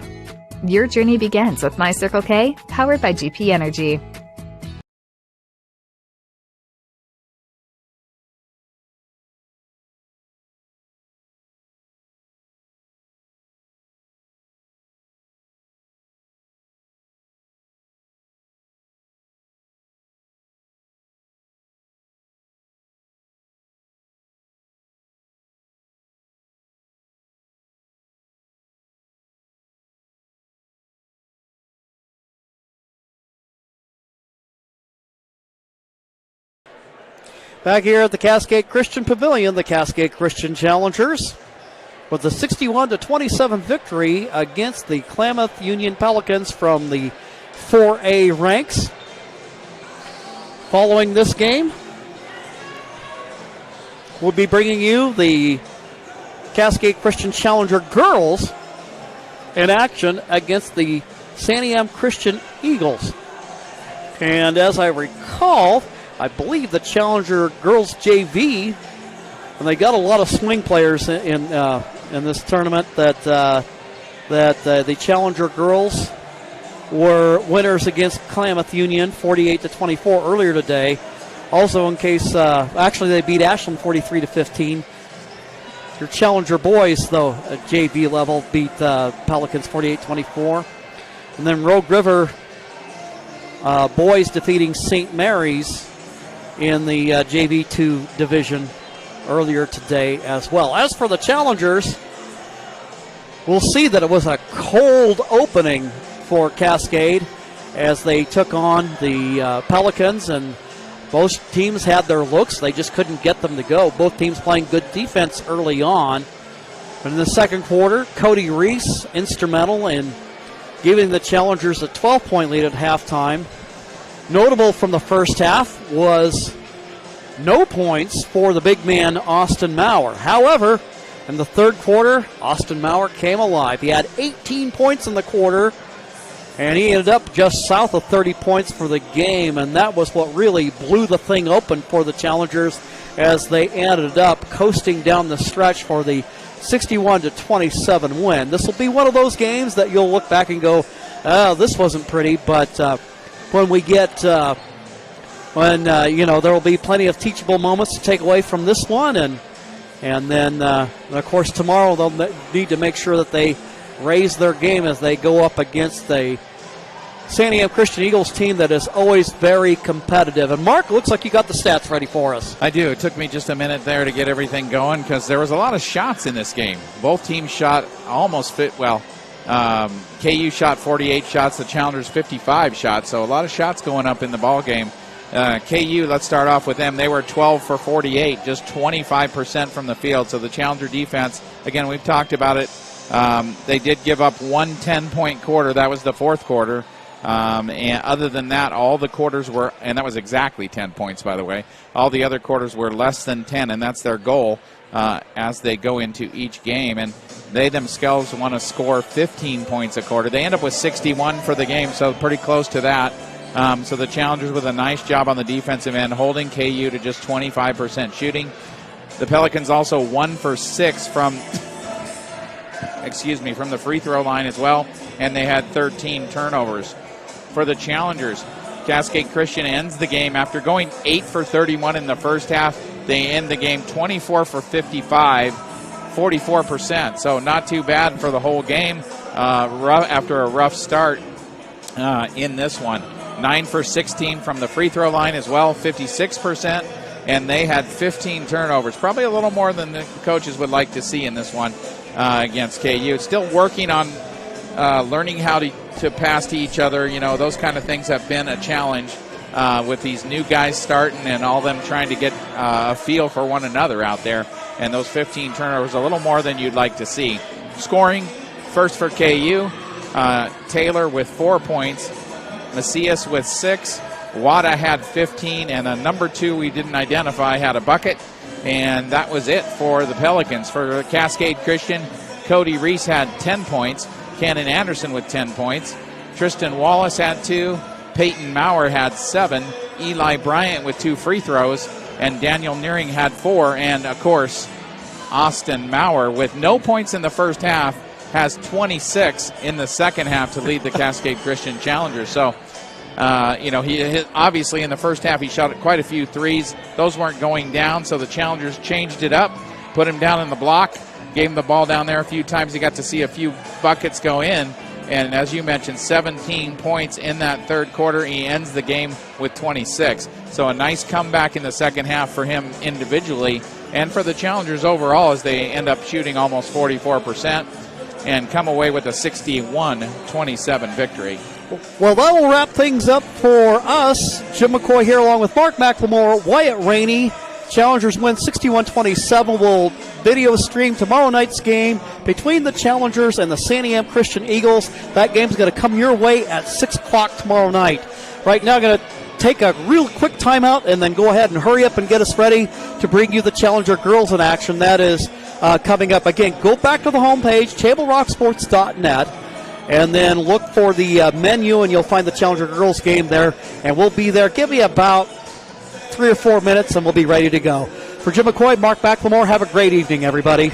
your journey begins with My Circle K, powered by GP Energy. Back here at the Cascade Christian Pavilion, the Cascade Christian Challengers with a 61-27 victory against the Klamath Union Pelicans from the 4A ranks. Following this game, we'll be bringing you the Cascade Christian Challenger girls in action against the Santiam Christian Eagles. And as I recall, I believe the Challenger girls JV, and they got a lot of swing players in this tournament. That the Challenger girls were winners against Klamath Union 48-24 earlier today. Also, in case actually they beat Ashland 43-15. Your Challenger boys, though, at JV level, beat Pelicans 48-24, and then Rogue River boys defeating St. Mary's in the JV2 division earlier today as well. As for the challengers, we'll see that it was a cold opening for Cascade as they took on the Pelicans, and both teams had their looks. They just couldn't get them to go. Both teams playing good defense early on. But in the second quarter, Cody Reese instrumental in giving the challengers a 12-point lead at halftime. Notable from the first half was no points for the big man Austin Maurer. However, in the third quarter, Austin Maurer came alive. He had 18 points in the quarter, and he ended up just south of 30 points for the game, and that was what really blew the thing open for the challengers as they ended up coasting down the stretch for the 61-27 win. This will be one of those games that you'll look back and go, oh, this wasn't pretty, but when we get there will be plenty of teachable moments to take away from this one, and then of course tomorrow they'll need to make sure that they raise their game as they go up against the Santiam Christian Eagles team that is always very competitive. And Mark, looks like you got the stats ready for us. I do. It took me just a minute there to get everything going because there was a lot of shots in this game. Both teams shot almost fit well. KU shot 48 shots, the Challengers 55 shots, so a lot of shots going up in the ball game. KU, let's start off with them. They were 12 for 48, just 25% from the field. So the Challenger defense, again, we've talked about it. They did give up one 10-point quarter. That was the fourth quarter. And other than that, all the quarters were, and that was exactly 10 points, by the way. All the other quarters were less than 10, and that's their goal as they go into each game. And they themselves want to score 15 points a quarter. They end up with 61 for the game, so pretty close to that. So the Challengers with a nice job on the defensive end, holding KU to just 25% shooting. The Pelicans also 1 for 6 from the free throw line as well, and they had 13 turnovers. For the Challengers, Cascade Christian ends the game after going 8 for 31 in the first half. They end the game 24 for 55, 44%. So not too bad for the whole game after a rough start in this one. 9 for 16 from the free throw line as well, 56%. And they had 15 turnovers, probably a little more than the coaches would like to see in this one against KU. Still working on learning how to pass to each other. You know, those kind of things have been a challenge with these new guys starting and all them trying to get a feel for one another out there. And those 15 turnovers, a little more than you'd like to see. Scoring, first for KU, Taylor with 4 points, Macias with 6, Wada had 15, and a number 2 we didn't identify had a bucket. And that was it for the Pelicans. For Cascade Christian, Cody Reese had 10 points. Cannon Anderson with 10 points. Tristan Wallace had 2. Peyton Maurer had 7. Eli Bryant with 2 free throws. And Daniel Nearing had 4. And, of course, Austin Maurer with no points in the first half has 26 in the second half to lead the Cascade Christian Challengers. So, he obviously in the first half he shot quite a few threes. Those weren't going down, so the Challengers changed it up, put him down in the block, gave him the ball down there a few times. He got to see a few buckets go in. And as you mentioned, 17 points in that third quarter. He ends the game with 26. So a nice comeback in the second half for him individually and for the Challengers overall as they end up shooting almost 44% and come away with a 61-27 victory. Well, that will wrap things up for us. Jim McCoy here along with Mark McLemore, Wyatt Rainey. Challengers win 61-27. We'll video stream tomorrow night's game between the Challengers and the Santiam Christian Eagles. That game's going to come your way at 6 o'clock tomorrow night. Right now, going to take a real quick timeout and then go ahead and hurry up and get us ready to bring you the Challenger girls in action. That is coming up. Again, go back to the homepage, TableRockSports.net, and then look for the menu, and you'll find the Challenger girls game there, and we'll be there. Give me about 3 or 4 minutes, and we'll be ready to go. For Jim McCoy, Mark McLemore, have a great evening, everybody.